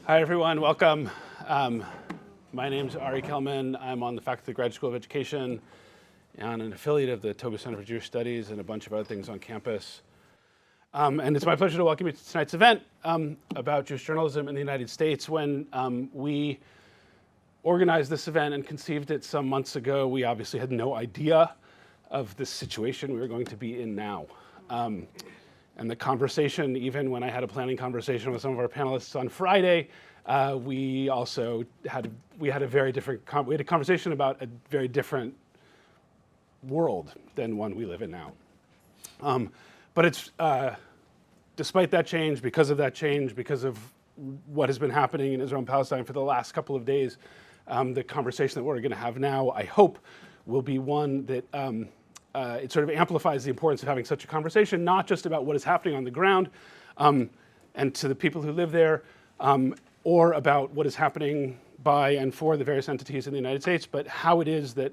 Hi, everyone. Welcome. My name's Ari Kelman. I'm on the faculty of the Graduate School of Education and an affiliate of the Toby Center for Jewish Studies and a bunch of other things on campus. And it's my pleasure to welcome you to tonight's event about Jewish journalism in the United States. When we organized this event and conceived it some months ago, we obviously had no idea of the situation we were going to be in now. And the conversation, even when I had a planning conversation with some of our panelists on Friday, we had a very different, we had a conversation about a very different world than one we live in now. But it's, despite that change, because of that change, because of what has been happening in Israel and Palestine for the last couple of days, the conversation that we're going to have now, I hope, will be one that it sort of amplifies the importance of having such a conversation, not just about what is happening on the ground and to the people who live there, or about what is happening by and for the various entities in the United States, but how it is that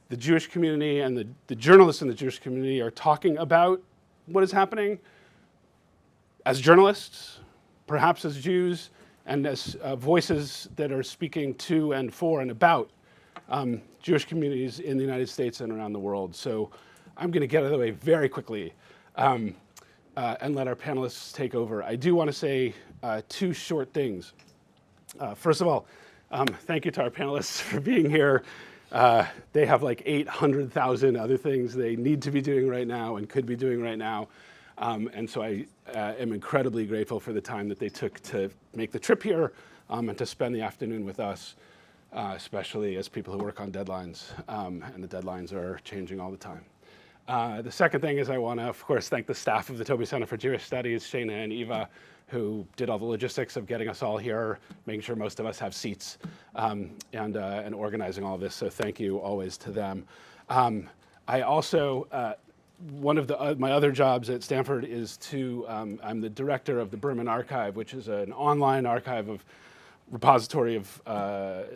the Jewish community and the journalists in the Jewish community are talking about what is happening as journalists, perhaps as Jews, and as voices that are speaking to and for and about Jewish communities in the United States and around the world. So I'm going to get out of the way very quickly and let our panelists take over. I do want to say two short things. First of all, thank you to our panelists for being here. They have like 800,000 other things they need to be doing right now and could be doing right now. And so I am incredibly grateful for the time that they took to make the trip here and to spend the afternoon with us. Especially as people who work on deadlines, and the deadlines are changing all the time. The second thing is I want to, of course, thank the staff of the Toby Center for Jewish Studies, Shana and Eva, who did all the logistics of getting us all here, making sure most of us have seats, and organizing all of this. So thank you always to them. I also, one of my other jobs at Stanford is I'm the director of the Berman Archive, which is an online archive of repository of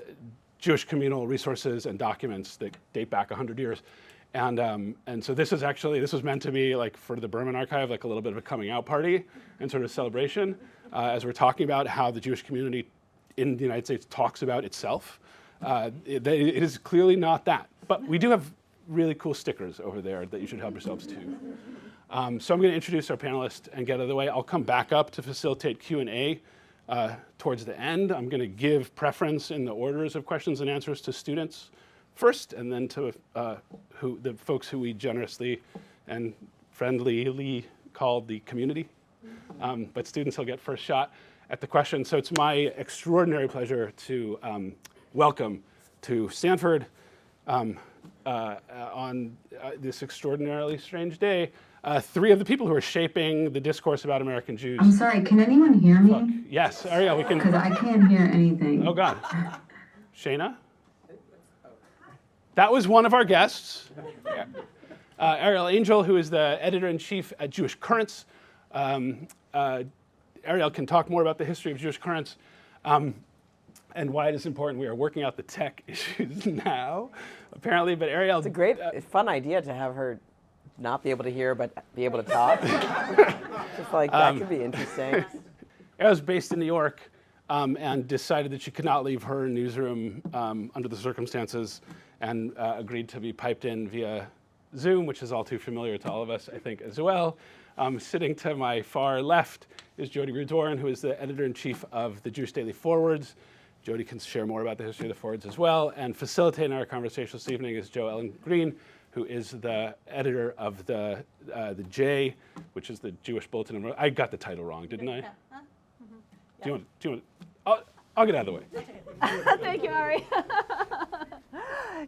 Jewish communal resources and documents that date back 100 years. And so this was meant to be like for the Berman Archive, like a little bit of a coming out party and sort of celebration as we're talking about how the Jewish community in the United States talks about itself. It is clearly not that, but we do have really cool stickers over there that you should help yourselves to. So I'm going to introduce our panelists and get out of the way. I'll come back up to facilitate Q&A towards the end. I'm going to give preference in the orders of questions and answers to students first, and then to the folks who we generously and friendlyly call the community. But students will get first shot at the question. So it's my extraordinary pleasure to welcome to Stanford on this extraordinarily strange day, three of the people who are shaping the discourse about American Jews. I'm sorry, can anyone hear me? Fuck. Yes, Arielle, we can. Because I can't hear anything. Oh, God. Shana? That was one of our guests. Arielle Angel, who is the editor-in-chief at Jewish Currents. Arielle can talk more about the history of Jewish Currents and why it is important. We are working out the tech issues now, apparently. But Arielle, it's a great, fun idea to have her not be able to hear but be able to talk. Just like that could be interesting. Arielle's based in New York and decided that she could not leave her newsroom under the circumstances, and agreed to be piped in via Zoom, which is all too familiar to all of us, I think, as well. Sitting to my far left is Jodi Rudoren, who is the editor-in-chief of the Jewish Daily Forwards. Jodi can share more about the history of the Forwards as well. And facilitating our conversation this evening is Jo Ellen Green, who is the editor of the J, which is the Jewish Bulletin. I got the title wrong, didn't I? Yeah. Huh? Mm-hmm. Do you want? I'll get out of the way. Thank you, Ari.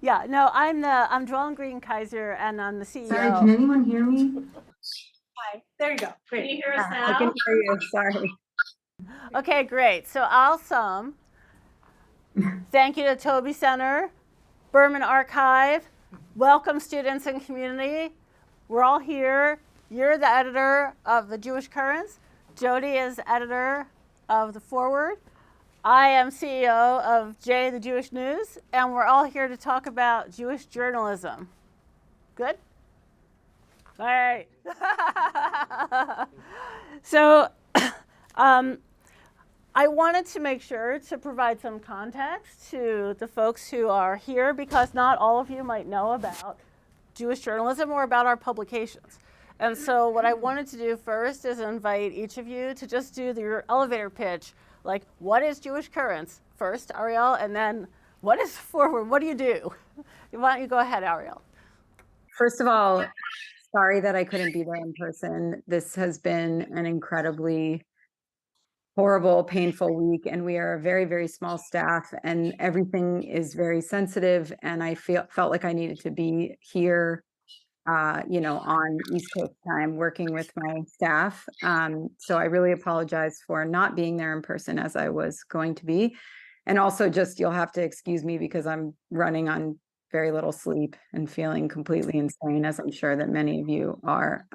Yeah, no, I'm Jo Ellen Green Kaiser, and I'm the CEO. Sorry, can anyone hear me? Hi, there you go. Great. Can you hear us now? I can hear you, sorry. Okay, great. So awesome. Thank you to Toby Center, Berman Archive. Welcome, students and community. We're all here. You're the editor of the Jewish Currents. Jodi is editor of the Forward. I am CEO of J, the Jewish News, and we're all here to talk about Jewish journalism. Good? All right. So I wanted to make sure to provide some context to the folks who are here because not all of you might know about Jewish journalism or about our publications. And so what I wanted to do first is invite each of you to just do your elevator pitch, like what is Jewish Currents first, Arielle, and then what is Forward? What do you do? Why don't you go ahead, Arielle? First of all, sorry that I couldn't be there in person. This has been an incredibly horrible, painful week, and we are a very, very small staff, and everything is very sensitive. And I felt like I needed to be here, on East Coast time, working with my staff. So I really apologize for not being there in person as I was going to be, and also just you'll have to excuse me because I'm running on very little sleep and feeling completely insane, as I'm sure that many of you are.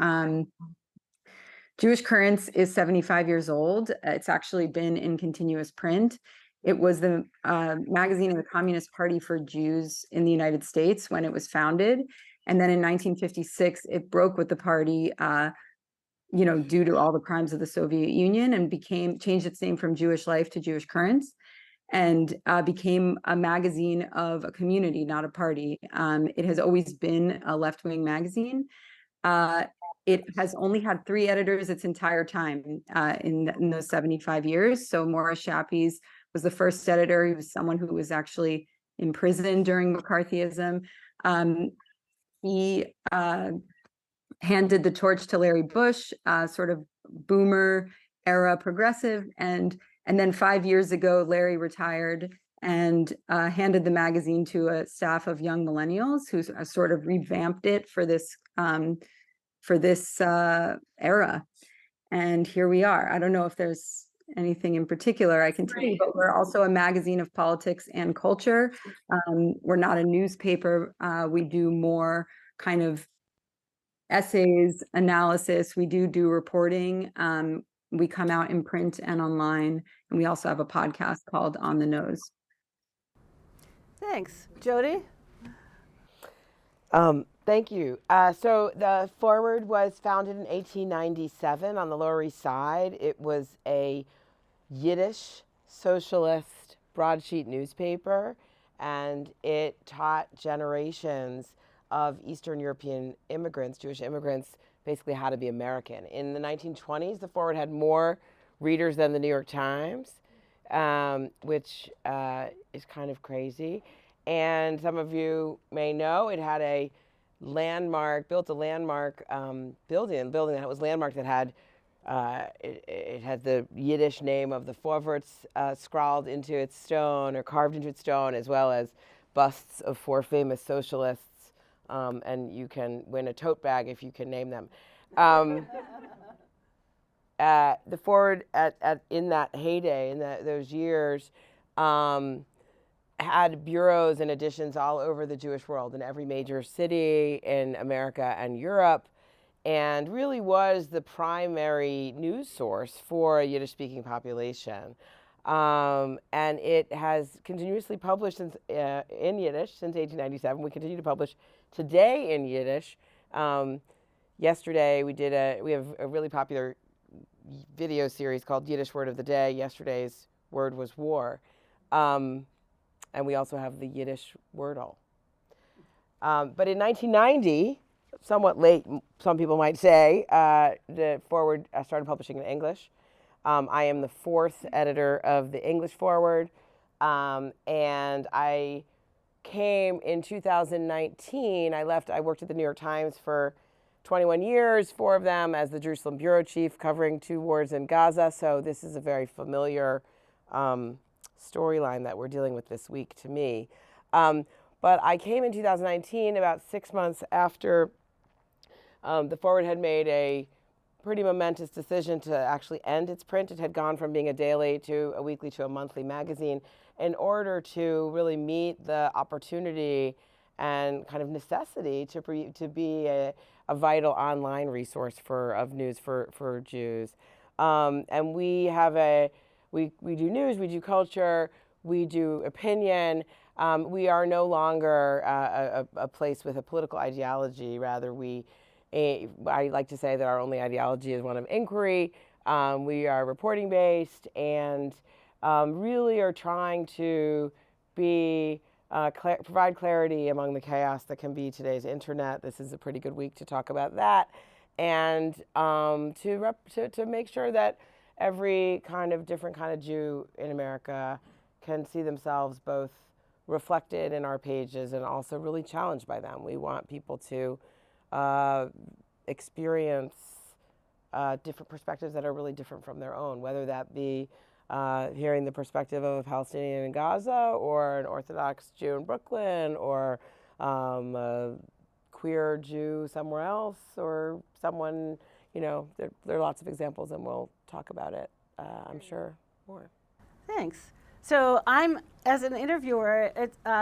Jewish Currents is 75 years old. It's actually been in continuous print. It was the magazine of the Communist Party for Jews in the United States when it was founded. And then in 1956, it broke with the party, due to all the crimes of the Soviet Union, and changed its name from Jewish Life to Jewish Currents, and became a magazine of a community, not a party. It has always been a left-wing magazine. It has only had 3 editors its entire time in those 75 years. So Morris Shappies was the first editor. He was someone who was actually imprisoned during McCarthyism. He handed the torch to Larry Bush, sort of boomer era progressive. And then 5 years ago, Larry retired and handed the magazine to a staff of young millennials who sort of revamped it for this era. And here we are. I don't know if there's anything in particular I can tell you, but we're also a magazine of politics and culture. We're not a newspaper. We do more kind of essays, analysis. We do reporting. We come out in print and online, and we also have a podcast called On the Nose. Thanks. Jodi? Thank you. So the Forward was founded in 1897 on the Lower East Side. It was a Yiddish socialist broadsheet newspaper, and it taught generations of Eastern European immigrants, Jewish immigrants, basically how to be American. In the 1920s, the Forward had more readers than the New York Times, which is kind of crazy. And some of you may know it had a landmark building that was landmark that had it had the Yiddish name of the Forwards scrawled into its stone or carved into its stone, as well as busts of 4 famous socialists. And you can win a tote bag if you can name them. The Forward in that heyday, in those years, had bureaus and editions all over the Jewish world, in every major city in America and Europe, and really was the primary news source for a Yiddish-speaking population. And it has continuously published in Yiddish since 1897. We continue to publish today in Yiddish. Yesterday we have a really popular video series called Yiddish Word of the Day. Yesterday's word was war. And we also have the Yiddish Wordle. But in 1990, somewhat late, some people might say, the Forward started publishing in English. I am the 4th editor of the English Forward, and I came in 2019. I worked at the New York Times for 21 years, 4 of them as the Jerusalem bureau chief, covering 2 wars in Gaza. So this is a very familiar storyline that we're dealing with this week to me. But I came in 2019, about 6 months after the Forward had made a pretty momentous decision to actually end its print. It had gone from being a daily to a weekly to a monthly magazine in order to really meet the opportunity and kind of necessity to be a vital online resource of news for Jews. And we have we do news, we do culture, we do opinion. We are no longer a place with a political ideology. Rather, I like to say that our only ideology is one of inquiry. We are reporting based and really are trying to be provide clarity among the chaos that can be today's internet. This is a pretty good week to talk about that, and to make sure that every different kind of Jew in America can see themselves both reflected in our pages and also really challenged by them. We want people to experience different perspectives that are really different from their own, whether that be hearing the perspective of a Palestinian in Gaza or an Orthodox Jew in Brooklyn or a queer Jew somewhere else or someone, there are lots of examples and we'll talk about it, I'm sure, more. Thanks. So I'm, as an interviewer,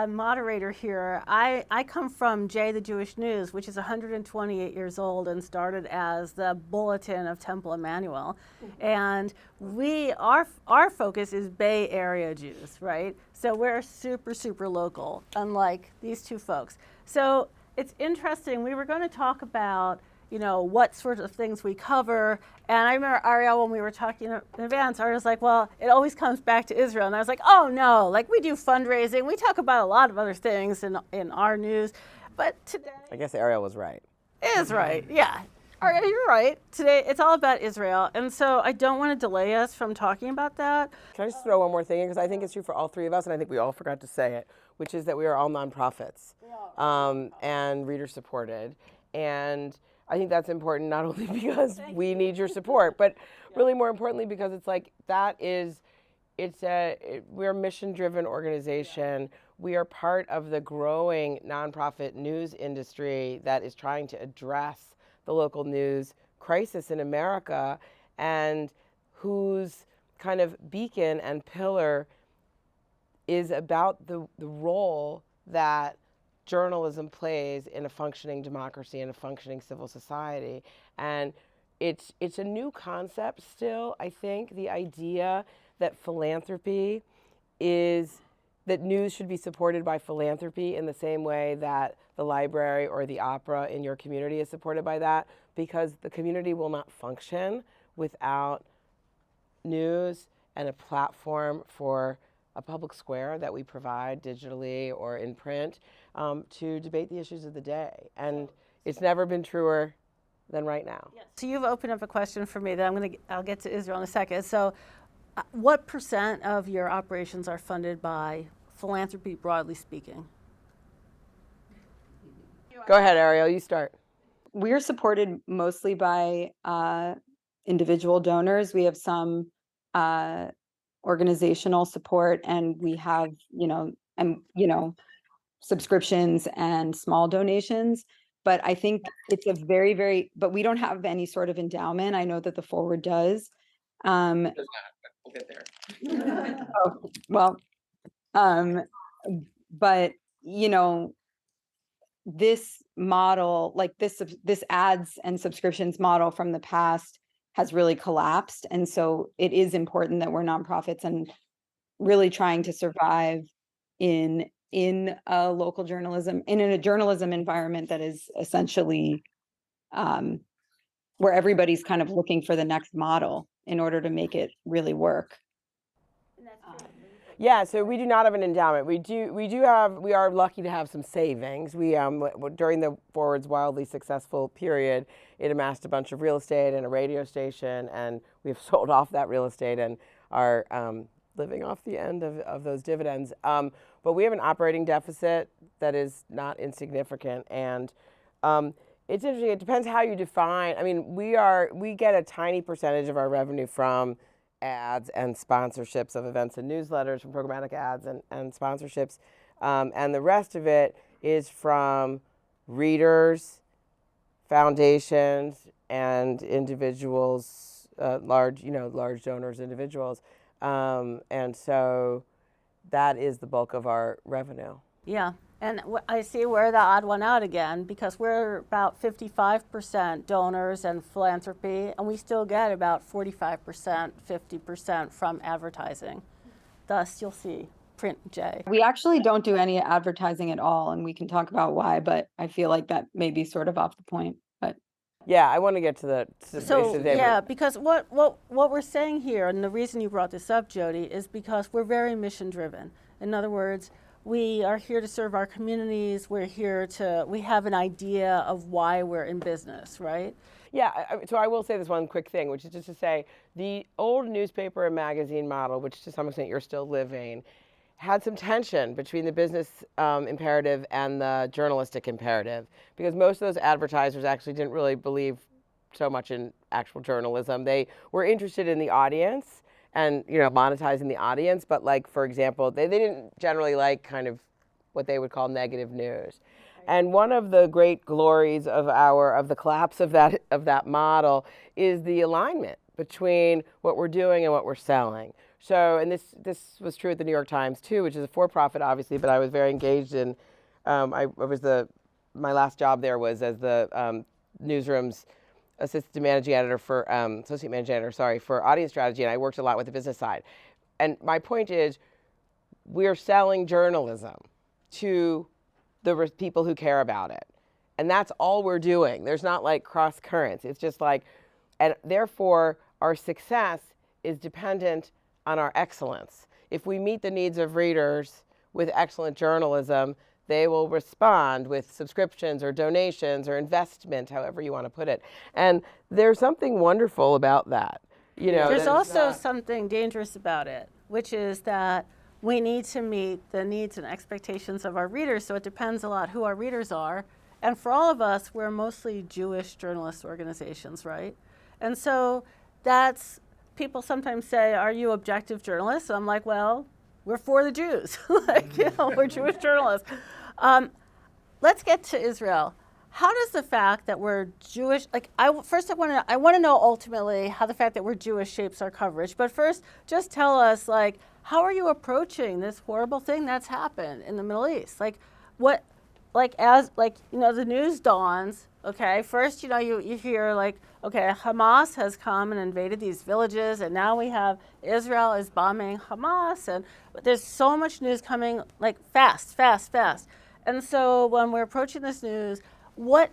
moderator here, I come from J, the Jewish News, which is 128 years old and started as the Bulletin of Temple Emmanuel. And our focus is Bay Area Jews, right? So we're super, super local, unlike these two folks. So it's interesting, we were going to talk about what sort of things we cover. And I remember, Arielle, when we were talking in advance, I was like, well, it always comes back to Israel. And I was like, oh no, we do fundraising. We talk about a lot of other things in our news. But today... I guess Arielle was right. Is right, yeah. Arielle, you're right. Today, it's all about Israel. And so I don't want to delay us from talking about that. Can I just throw one more thing in? Because I think it's true for all three of us, and I think we all forgot to say it, which is that we are all nonprofits and reader-supported. And I think that's important not only because we need your support, but really more importantly because it's we're a mission-driven organization. We are part of the growing nonprofit news industry that is trying to address the local news crisis in America and whose kind of beacon and pillar is about the role that journalism plays in a functioning democracy and a functioning civil society. And it's a new concept still, I think, the idea that that news should be supported by philanthropy in the same way that the library or the opera in your community is supported by that, because the community will not function without news and a platform for a public square that we provide digitally or in print to debate the issues of the day. And it's never been truer than right now. Yes. So you've opened up a question for me that I'll get to Israel in a second. So what % of your operations are funded by philanthropy, broadly speaking? Go ahead, Arielle, you start. We're supported mostly by individual donors. We have some organizational support, and we have, subscriptions and small donations. But I think it's a very, very, but we don't have any sort of endowment. I know that the Forward does. We'll get there. Oh, well, but this model, this ads and subscriptions model from the past has really collapsed. And so it is important that we're nonprofits and really trying to survive in a local journalism, in a journalism environment that is essentially where everybody's kind of looking for the next model in order to make it really work. Yeah, so we do not have an endowment. We are lucky to have some savings. We during the Forward's wildly successful period, it amassed a bunch of real estate and a radio station, and we've sold off that real estate and are living off the end of those dividends. But we have an operating deficit that is not insignificant, and it's interesting. It depends how you define. I mean, we get a tiny percentage of our revenue from ads and sponsorships of events and newsletters, from programmatic ads and sponsorships, and the rest of it is from readers, foundations, and individuals, large donors, individuals, and so that is the bulk of our revenue. Yeah. And I see we're the odd one out again, because we're about 55% donors and philanthropy, and we still get about 45%, 50% from advertising. Thus, you'll see print J. We actually don't do any advertising at all, and we can talk about why, but I feel like that may be sort of off the point. But Yeah, I want to get to the So today, yeah, because what we're saying here, and the reason you brought this up, Jodi, is because we're very mission driven. In other words, we are here to serve our communities. We have an idea of why we're in business, right? Yeah, so I will say this one quick thing, which is just to say the old newspaper and magazine model, which to some extent you're still living, had some tension between the business imperative and the journalistic imperative, because most of those advertisers actually didn't really believe so much in actual journalism. They were interested in the audience and, you know, monetizing the audience, but like, for example, they didn't generally like kind of what they would call negative news. And one of the great glories of the collapse of that model is the alignment between what we're doing and what we're selling. So, and this was true at the New York Times too, which is a for-profit, obviously, but I was very engaged in. My last job there was as the newsroom's assistant managing editor for associate managing editor, sorry, for audience strategy, and I worked a lot with the business side. And my point is, we're selling journalism to the people who care about it, and that's all we're doing. There's not like cross currents. It's just like, and therefore our success is dependent on our excellence. If we meet the needs of readers with excellent journalism, they will respond with subscriptions or donations or investment, however you want to put it. And there's something wonderful about that. You know, there's also something dangerous about it, which is that we need to meet the needs and expectations of our readers, so it depends a lot who our readers are. And for all of us, we're mostly Jewish journalist organizations, right? And so that's, people sometimes say, are you objective journalists? I'm like, well, we're for the Jews. Like, you know, we're Jewish journalists. Let's get to Israel. How does the fact that we're Jewish, like, I want to know ultimately how the fact that we're Jewish shapes our coverage. But first, just tell us, like, how are you approaching this horrible thing that's happened in the Middle East? Like, what, like, as, like, you know, the news dawns, okay, first, you know, you hear, like, okay, Hamas has come and invaded these villages, and now we have Israel is bombing Hamas, and there's so much news coming, like, fast. And so when we're approaching this news, what's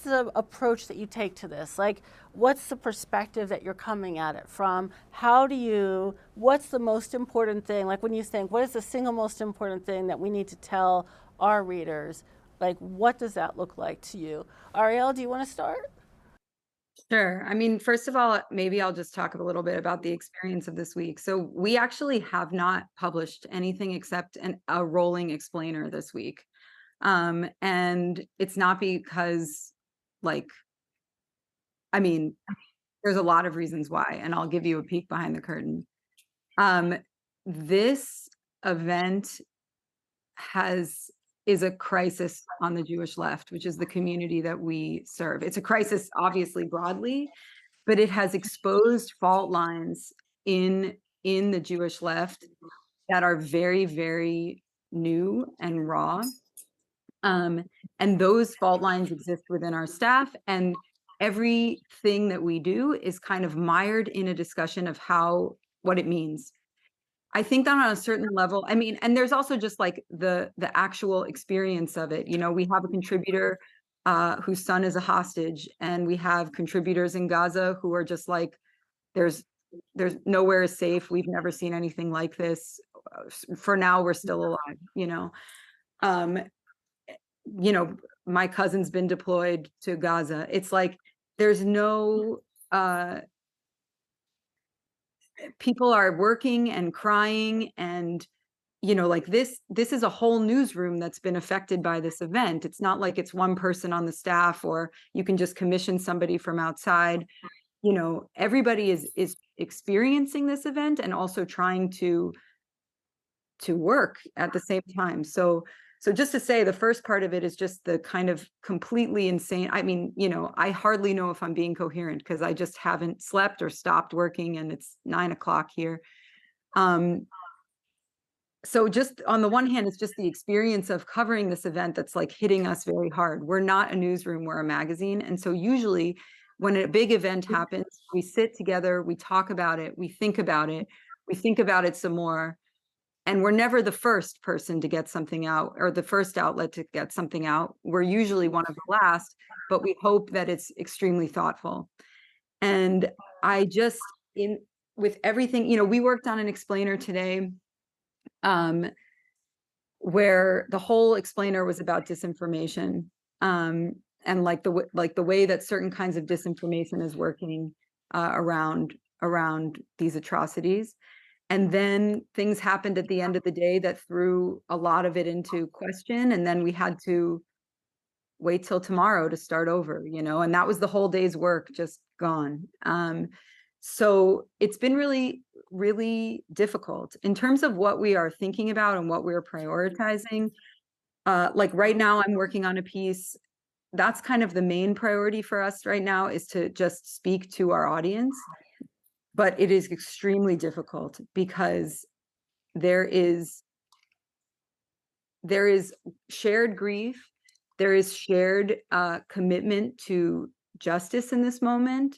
the approach that you take to this? Like, what's the perspective that you're coming at it from? What's the most important thing? Like, when you think, what is the single most important thing that we need to tell our readers? Like, what does that look like to you? Arielle, do you want to start? Sure. I mean, first of all, maybe I'll just talk a little bit about the experience of this week. So we actually have not published anything except a rolling explainer this week. And it's not because, like, I mean, there's a lot of reasons why, and I'll give you a peek behind the curtain. This event is a crisis on the Jewish left, which is the community that we serve. It's a crisis, obviously, broadly, but it has exposed fault lines in the Jewish left that are very, very new and raw. And those fault lines exist within our staff, and everything that we do is kind of mired in a discussion of what it means. I think that on a certain level, I mean, and there's also just like the actual experience of it. You know, we have a contributor whose son is a hostage, and we have contributors in Gaza who are just like, there's nowhere is safe. We've never seen anything like this. For now, we're still alive, you know. You know, my cousin's been deployed to Gaza. It's like, there's no, people are working and crying, and, you know, like this is a whole newsroom that's been affected by this event. It's not like it's one person on the staff, or you can just commission somebody from outside. You know, everybody is experiencing this event and also trying to work at the same time. So just to say, the first part of it is just the kind of completely insane. I mean, you know, I hardly know if I'm being coherent because I just haven't slept or stopped working, and it's 9 o'clock here. So just on the one hand, it's just the experience of covering this event that's like hitting us very hard. We're not a newsroom, we're a magazine. And so usually when a big event happens, we sit together, we talk about it, we think about it some more. and we're never the first person to get something out or the first outlet to get something out. We're usually one of the last, but we hope that it's extremely thoughtful. And I just, with everything, we worked on an explainer today, where the whole explainer was about disinformation, and like the way that certain kinds of disinformation is working around these atrocities. And then things happened at the end of the day that threw a lot of it into question. And then we had to wait till tomorrow to start over, and that was the whole day's work just gone. So it's been really, really difficult in terms of what we are thinking about and what we're prioritizing. Like right now, I'm working on a piece. That's kind of the main priority for us right now, is to just speak to our audience. But it is extremely difficult because there is shared grief. There is shared commitment to justice in this moment.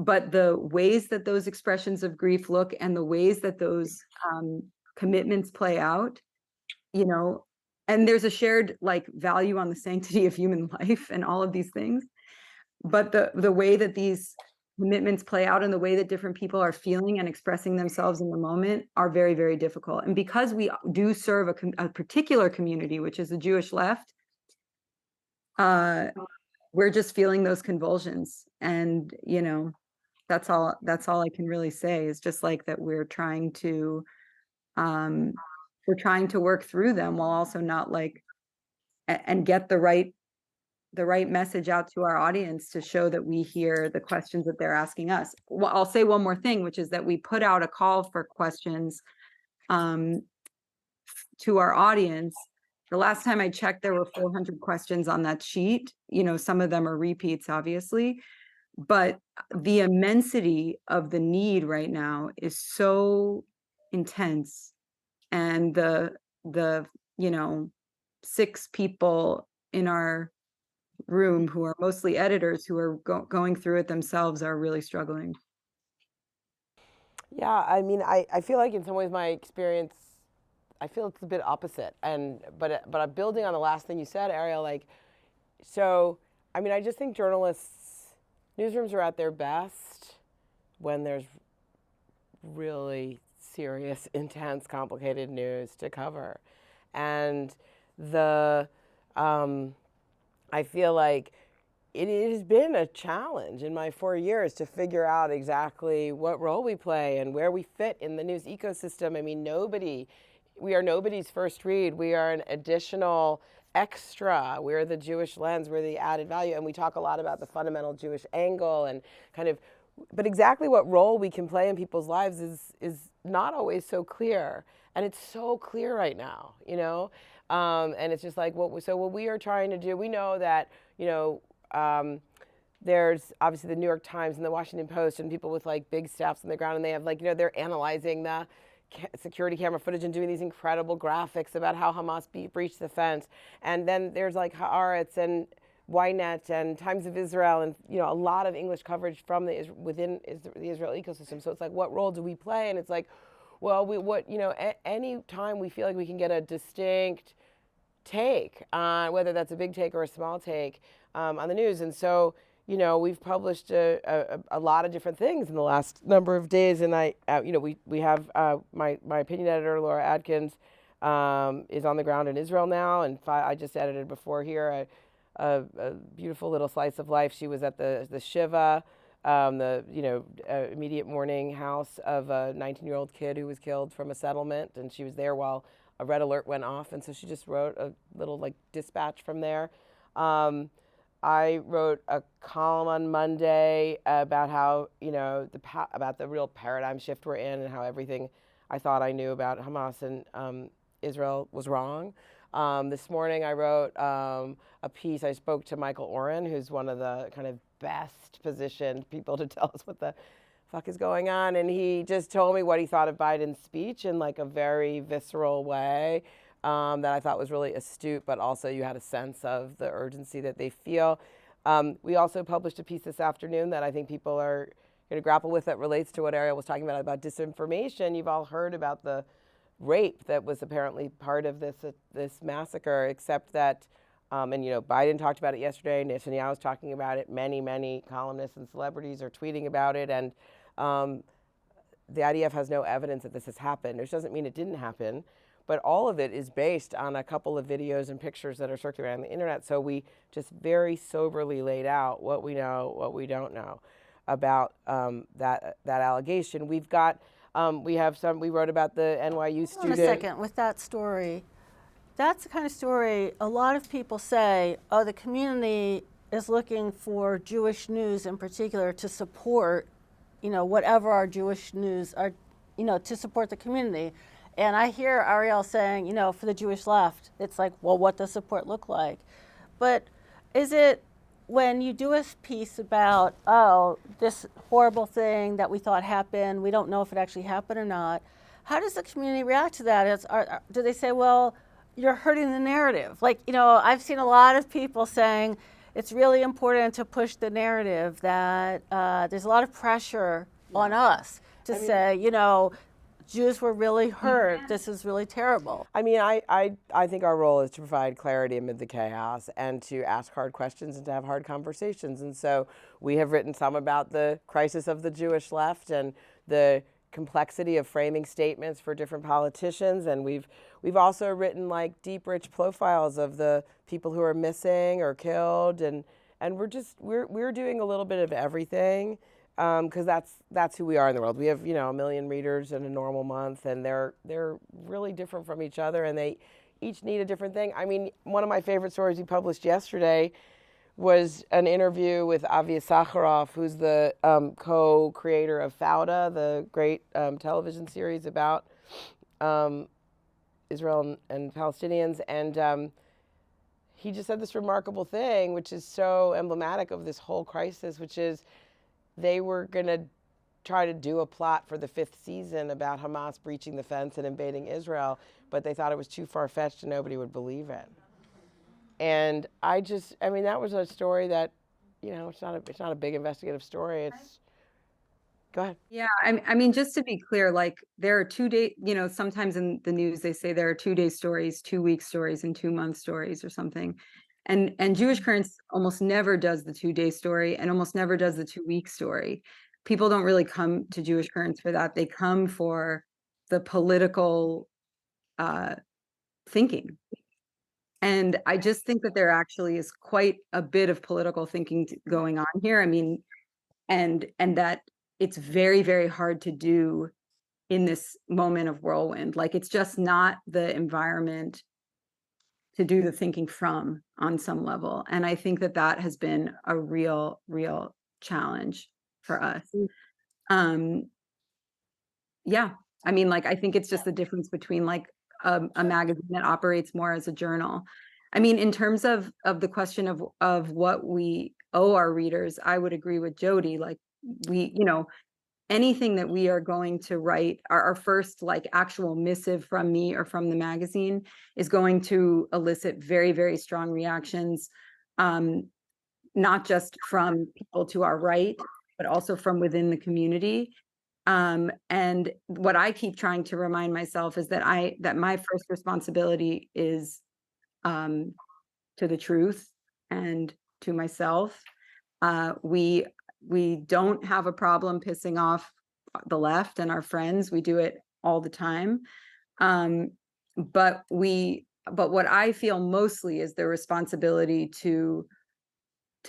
But the ways that those expressions of grief look and the ways that those commitments play out, and there's a shared value on the sanctity of human life and all of these things. But the way that these commitments play out and the way that different people are feeling and expressing themselves in the moment are very, very difficult. And because we do serve a particular community, which is the Jewish left, we're just feeling those convulsions. And, that's all I can really say, is just that we're trying to work through them while also not and get the right message out to our audience to show that we hear the questions that they're asking us. Well, I'll say one more thing, which is that we put out a call for questions to our audience. The last time I checked, there were 400 questions on that sheet. Some of them are repeats, obviously, but the immensity of the need right now is so intense. And the 6 people in our room who are mostly editors who are going through it themselves are really struggling. Yeah, I mean, I feel like in some ways my experience, I feel it's a bit opposite. But I'm building on the last thing you said, Arielle. So I mean, I just think newsrooms are at their best when there's really serious, intense, complicated news to cover, and I feel like it has been a challenge in my 4 years to figure out exactly what role we play and where we fit in the news ecosystem. I mean, we are nobody's first read. We are an additional extra. We're the Jewish lens. We're the added value. And we talk a lot about the fundamental Jewish angle and but exactly what role we can play in people's lives is not always so clear. And it's so clear right now, and it's just what we are trying to do. We know that, there's obviously the New York Times and the Washington Post and people with big staffs on the ground, and they have they're analyzing the security camera footage and doing these incredible graphics about how Hamas breached the fence. And then there's Haaretz and Ynet and Times of Israel and a lot of English coverage from within the Israel ecosystem. So it's what role do we play? And it's well, any time we feel like we can get a distinct take on whether that's a big take or a small take on the news. And so we've published a lot of different things in the last number of days, and we have my opinion editor Laura Adkins is on the ground in Israel now, and I just edited before here a beautiful little slice of life. She was at the Shiva, the immediate mourning house of a 19-year-old kid who was killed from a settlement, and she was there while a red alert went off, and so she just wrote a little dispatch from there. I wrote a column on Monday about how, about the real paradigm shift we're in and how everything I thought I knew about Hamas and Israel was wrong. This morning I wrote a piece. I spoke to Michael Oren, who's one of the kind of best positioned people to tell us what the fuck is going on. And he just told me what he thought of Biden's speech in a very visceral way. That I thought was really astute, but also you had a sense of the urgency that they feel. We also published a piece this afternoon that I think people are going to grapple with that relates to what Arielle was talking about disinformation. You've all heard about the rape that was apparently part of this massacre, except that, and Biden talked about it yesterday, Netanyahu was talking about it, many columnists and celebrities are tweeting about it, and the IDF has no evidence that this has happened, which doesn't mean it didn't happen, but all of it is based on a couple of videos and pictures that are circulating on the internet. So we just very soberly laid out what we know, what we don't know about that allegation. We've got, we wrote about the NYU student. Hold on a second, with that story, that's the kind of story a lot of people say, oh, the community is looking for Jewish news in particular to support, whatever our Jewish news are, to support the community. And I hear Arielle saying, for the Jewish left, it's like, well, what does support look like? But is it when you do a piece about, oh, this horrible thing that we thought happened, we don't know if it actually happened or not, how does the community react to that? Do they say, well, you're hurting the narrative? Like, I've seen a lot of people saying it's really important to push the narrative that there's a lot of pressure on us to say, Jews were really hurt. This is really terrible. I mean, I think our role is to provide clarity amid the chaos and to ask hard questions and to have hard conversations. And so we have written some about the crisis of the Jewish left and the complexity of framing statements for different politicians. And we've also written like deep, rich profiles of the people who are missing or killed. And we're doing a little bit of everything. Because that's who we are in the world. We have 1 million readers in a normal month, and they're really different from each other, and they each need a different thing. I mean, one of my favorite stories we published yesterday was an interview with Avi Sakharov, who's the co-creator of Fauda, the great television series about Israel and Palestinians, and he just said this remarkable thing, which is so emblematic of this whole crisis, which is they were going to try to do a plot for the 5th season about Hamas breaching the fence and invading Israel, but they thought it was too far-fetched and nobody would believe it. And that was a story that, it's not a big investigative story. Go ahead. Yeah, I mean, just to be clear, like there are 2 day, sometimes in the news they say there are 2-day stories, 2-week stories, and 2-month stories or something. And Jewish Currents almost never does the 2-day story and almost never does the 2-week story. People don't really come to Jewish Currents for that. They come for the political thinking. And I just think that there actually is quite a bit of political thinking going on here. I mean, and that it's very, very hard to do in this moment of whirlwind. Like, it's just not the environment to do the thinking from on some level. And I think that has been a real challenge for us. Yeah, I mean, like, I think it's just the difference between like a magazine that operates more as a journal. I mean, in terms of the question of what we owe our readers, I would agree with Jodi. Like, we, anything that we are going to write, our first like actual missive from me or from the magazine is going to elicit very, very strong reactions, not just from people to our right, but also from within the community. And what I keep trying to remind myself is that my first responsibility is to the truth and to myself. We don't have a problem pissing off the left and our friends. We do it all the time. But what I feel mostly is the responsibility to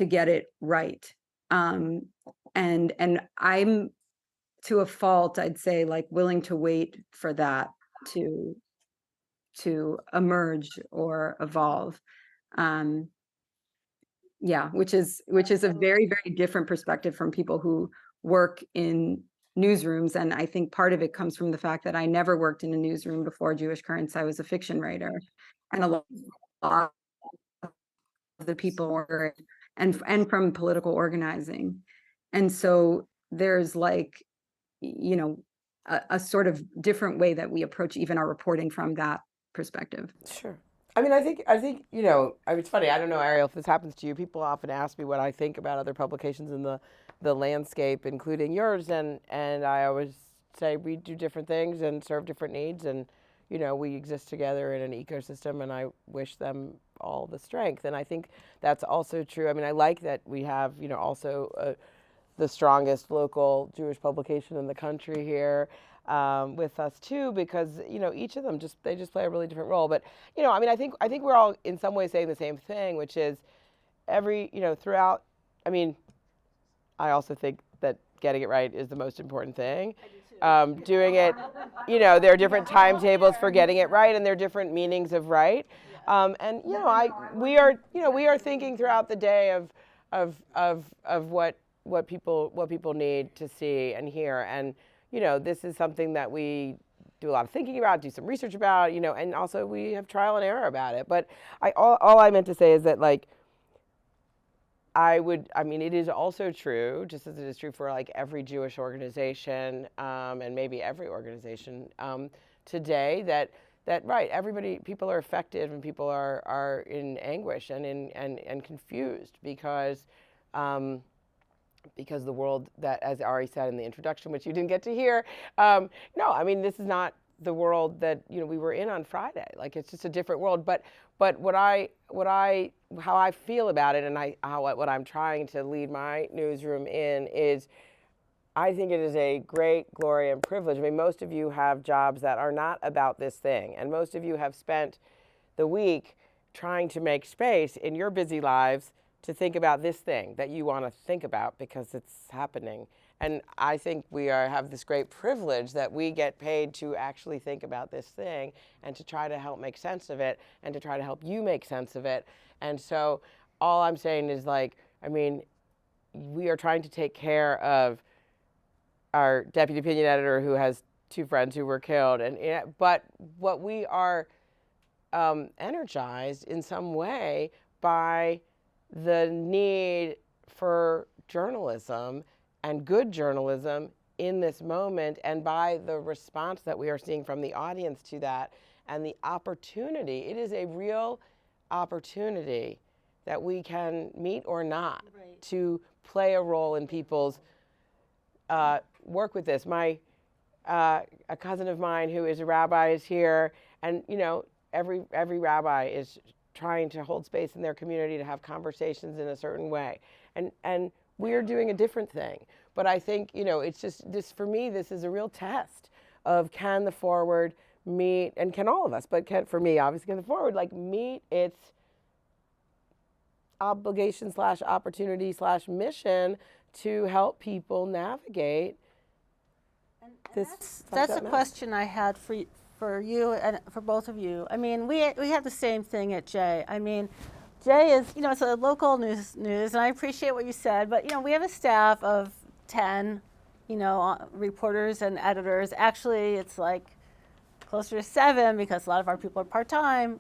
get it right. And I'm, to a fault, I'd say, like, willing to wait for that to emerge or evolve. Yeah, which is a very, very different perspective from people who work in newsrooms. And I think part of it comes from the fact that I never worked in a newsroom before Jewish Currents. I was a fiction writer, and a lot of the people were, and from political organizing. And so there's like, a sort of different way that we approach even our reporting from that perspective. Sure. I mean, I think, it's funny. I don't know, Arielle, if this happens to you. People often ask me what I think about other publications in the landscape, including yours. And I always say we do different things and serve different needs. And, we exist together in an ecosystem, and I wish them all the strength. And I think that's also true. I mean, I like that we have, also the strongest local Jewish publication in the country here with us too, because each of them they just play a really different role. But I mean, I think we're all in some way saying the same thing, which is throughout. I mean, I also think that getting it right is the most important thing. Doing it, there are different timetables for getting it right, and there are different meanings of right. And we are thinking throughout the day of what people need to see and hear, and this is something that we do a lot of thinking about, do some research about, and also we have trial and error about it. But all I meant to say is that it is also true, just as it is true for every Jewish organization and maybe every organization today, that people are affected and people are in anguish and confused because the world that, as Ari said in the introduction, which you didn't get to hear, this is not the world that we were in on Friday. It's just a different world. But how I feel about it, and what I'm trying to lead my newsroom in is, I think it is a great glory and privilege. I mean, most of you have jobs that are not about this thing, and most of you have spent the week trying to make space in your busy lives to think about this thing that you want to think about because it's happening. And I think we have this great privilege that we get paid to actually think about this thing and to try to help make sense of it and to try to help you make sense of it. And so all I'm saying is we are trying to take care of our deputy opinion editor who has 2 friends who were killed. But what we are energized in some way by the need for journalism and good journalism in this moment, and by the response that we are seeing from the audience to that, and the opportunity. It is a real opportunity that we can meet or not to play a role in people's work with this. A cousin of mine who is a rabbi is here, and every rabbi is trying to hold space in their community to have conversations in a certain way, and we're doing a different thing. But I think it's just this, for me, this is a real test of, can the Forward meet, and can all of us, but for me obviously, can the Forward meet its obligation / opportunity / mission to help people navigate this. That's a question I had for you and for both of you. I mean, we have the same thing at Jay. I mean, Jay is, it's a local news, and I appreciate what you said, but, we have a staff of 10, reporters and editors. Actually, it's closer to 7 because a lot of our people are part-time,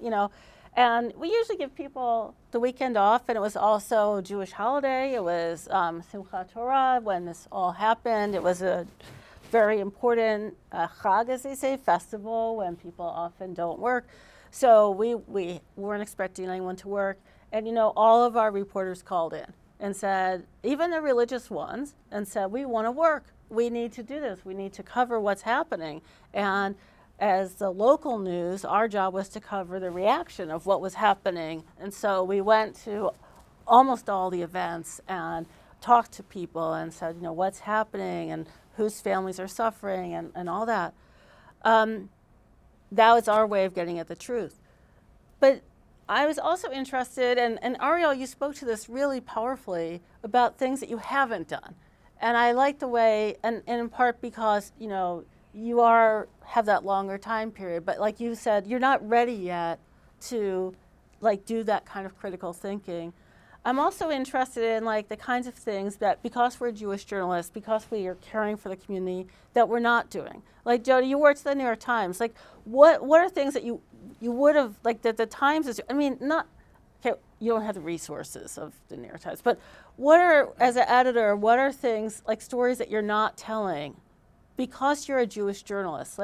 and we usually give people the weekend off, and it was also a Jewish holiday. It was Simchat Torah when this all happened. It was a very important Chag, as they say, festival, when people often don't work. So we weren't expecting anyone to work. And, all of our reporters called in and said, even the religious ones, and said, we want to work. We need to do this. We need to cover what's happening. And as the local news, our job was to cover the reaction of what was happening. And so we went to almost all the events and talked to people and said, what's happening and whose families are suffering and all that. That was our way of getting at the truth. But I was also interested, and Arielle, you spoke to this really powerfully, about things that you haven't done. And I like the way, and in part because, you have that longer time period, but like you said, you're not ready yet to do that kind of critical thinking. I'm also interested in the kinds of things that, because we're Jewish journalists, because we are caring for the community, that we're not doing. Jodi, you worked at the New York Times. What are things that you would have, that the Times is, okay, you don't have the resources of the New York Times, but as an editor, what are things, stories that you're not telling because you're a Jewish journalist?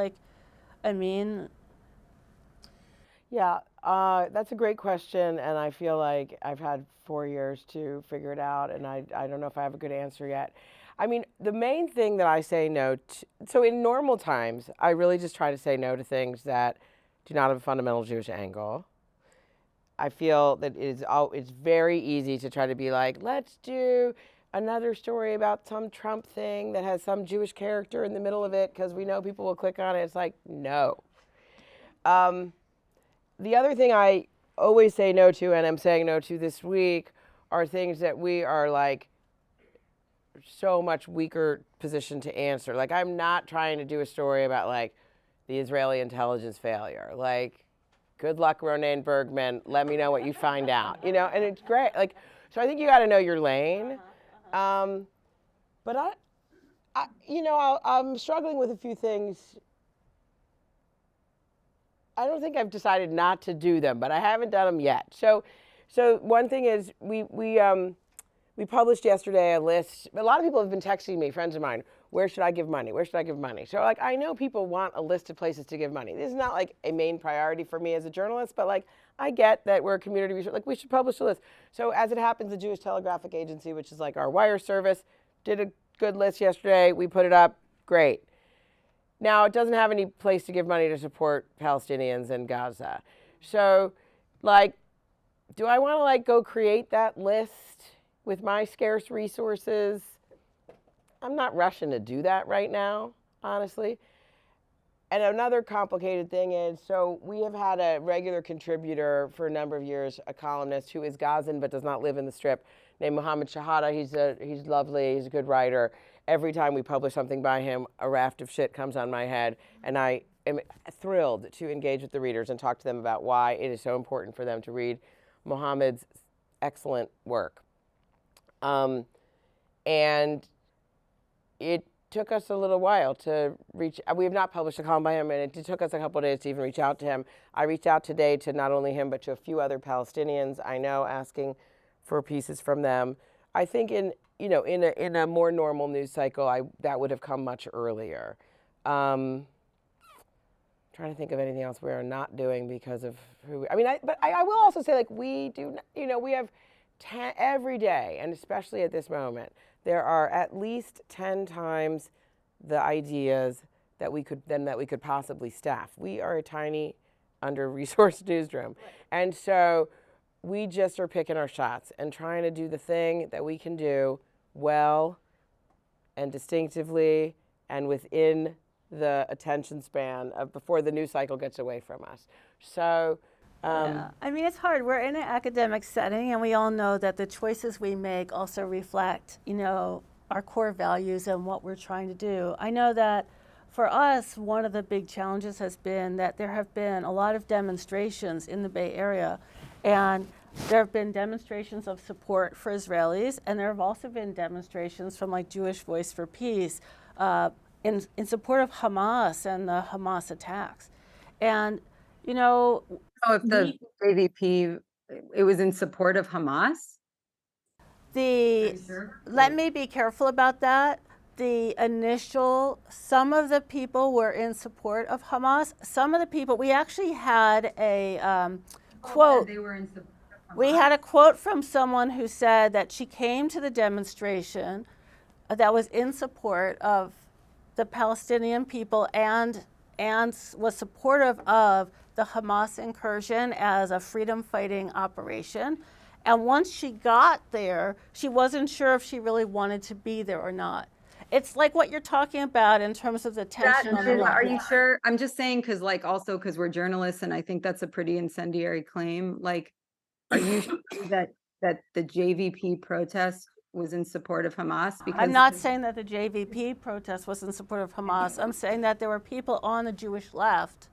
Yeah, that's a great question, and I feel like I've had 4 years to figure it out, and I don't know if I have a good answer yet. The main thing that I say no to, so in normal times, I really just try to say no to things that do not have a fundamental Jewish angle. I feel that it's very easy to try to be like, let's do another story about some Trump thing that has some Jewish character in the middle of it because we know people will click on it. It's like, no. The other thing I always say no to, and I'm saying no to this week, are things that we are like so much weaker position to answer. Like, I'm not trying to do a story about like the Israeli intelligence failure. Like, good luck, Ronen Bergman. Let me know what you find out. You know, and it's great. Like, so I think you got to know your lane. But I'm struggling with a few things. I don't think I've decided not to do them, but I haven't done them yet. So one thing is we published yesterday a list. A lot of people have been texting me, friends of mine, where should I give money? Where should I give money? So like, I know people want a list of places to give money. This is not like a main priority for me as a journalist, but like, I get that we're a community research, like we should publish a list. So as it happens, the Jewish Telegraphic Agency, which is like our wire service, did a good list yesterday. We put it up, great. Now it doesn't have any place to give money to support Palestinians in Gaza. So like, do I want to like go create that list with my scarce resources? I'm not rushing to do that right now, honestly. And another complicated thing is, so we have had a regular contributor for a number of years, a columnist who is Gazan but does not live in the Strip, named Mohammed Shahada. He's lovely, he's a good writer. Every time we publish something by him, a raft of shit comes on my head, and I am thrilled to engage with the readers and talk to them about why it is so important for them to read Mohammed's excellent work. And it took us a little while to reach. We have not published a column by him, and it took us a couple of days to even reach out to him. I reached out today to not only him, but to a few other Palestinians I know, asking for pieces from them. I think in a more normal news cycle, that would have come much earlier. Trying to think of anything else we are not doing because of who. But I will also say, like, we do. We have every day, and especially at this moment, there are at least 10 times the ideas that we could possibly staff. We are a tiny, under-resourced newsroom. And so we just are picking our shots and trying to do the thing that we can do well and distinctively and within the attention span of before the news cycle gets away from us. So yeah. It's hard. We're in an academic setting, and we all know that the choices we make also reflect, our core values and what we're trying to do. I know that for us, one of the big challenges has been that there have been a lot of demonstrations in the Bay Area, and there have been demonstrations of support for Israelis, and there have also been demonstrations from like Jewish Voice for Peace in support of Hamas and the Hamas attacks. And if the JVP, it was in support of Hamas? Let me be careful about that. Some of the people were in support of Hamas. Some of the people, we actually had a quote. They were in support of Hamas. We had a quote from someone who said that she came to the demonstration that was in support of the Palestinian people and was supportive of the Hamas incursion as a freedom-fighting operation. And once she got there, she wasn't sure if she really wanted to be there or not. It's like what you're talking about in terms of the tension on the line. Are you sure? I'm just saying because we're journalists, and I think that's a pretty incendiary claim. Like, are you sure that the JVP protest was in support of Hamas? Because I'm not saying that the JVP protest was in support of Hamas. I'm saying that there were people on the Jewish left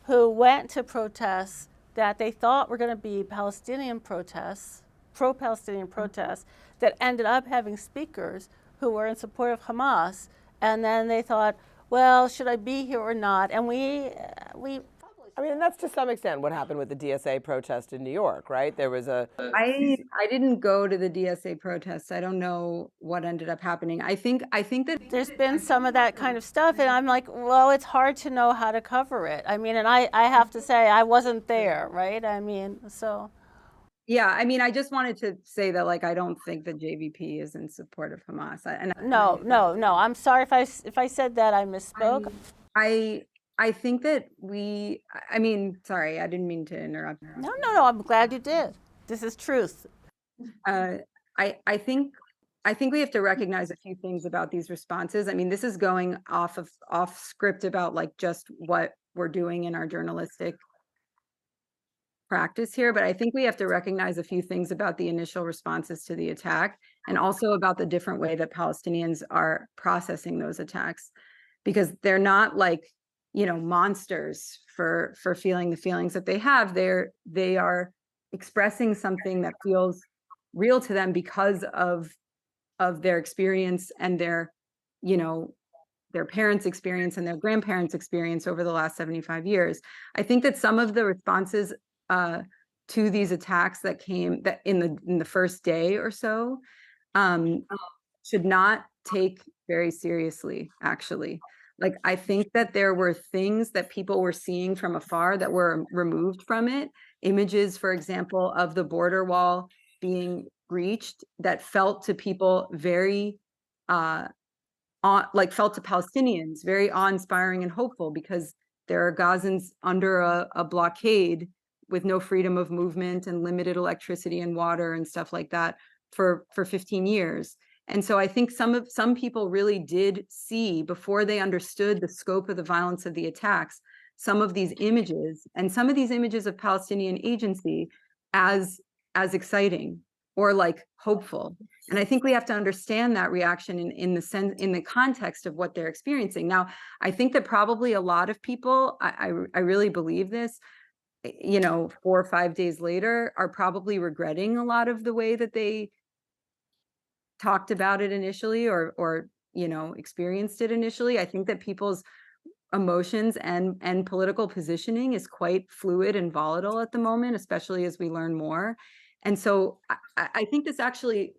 who went to protests that they thought were going to be Palestinian protests, pro-Palestinian protests, that ended up having speakers who were in support of Hamas. And then they thought, well, should I be here or not? And we that's to some extent what happened with the DSA protest in New York, right? There was I didn't go to the DSA protests. I don't know what ended up happening. I think that there's been some of that kind of stuff, and I'm like, well, it's hard to know how to cover it. And I have to say I wasn't there, right? So. Yeah, I just wanted to say that, like, I don't think the JVP is in support of Hamas. No. I'm sorry if I said that. I misspoke. I think that I mean, sorry, I didn't mean to interrupt. No, I'm glad you did. This is truth. I think we have to recognize a few things about these responses. I mean, this is going off script about like just what we're doing in our journalistic practice here, but I think we have to recognize a few things about the initial responses to the attack, and also about the different way that Palestinians are processing those attacks, because they're not like, monsters for feeling the feelings that they have. They are expressing something that feels real to them because of their experience and their parents' experience and their grandparents' experience over the last 75 years. I think that some of the responses to these attacks that came in the first day or so should not take very seriously, actually. Like, I think that there were things that people were seeing from afar that were removed from it. Images, for example, of the border wall being breached that felt to people very felt to Palestinians very awe-inspiring and hopeful, because there are Gazans under a blockade with no freedom of movement and limited electricity and water and stuff like that for 15 years. And so I think some people really did see, before they understood the scope of the violence of the attacks, some of these images of Palestinian agency as exciting or like hopeful. And I think we have to understand that reaction in the context of what they're experiencing. Now, I think that probably a lot of people, I really believe this, 4 or 5 days later, are probably regretting a lot of the way that they talked about it initially, or experienced it initially. I think that people's emotions and political positioning is quite fluid and volatile at the moment, especially as we learn more. And so I think this actually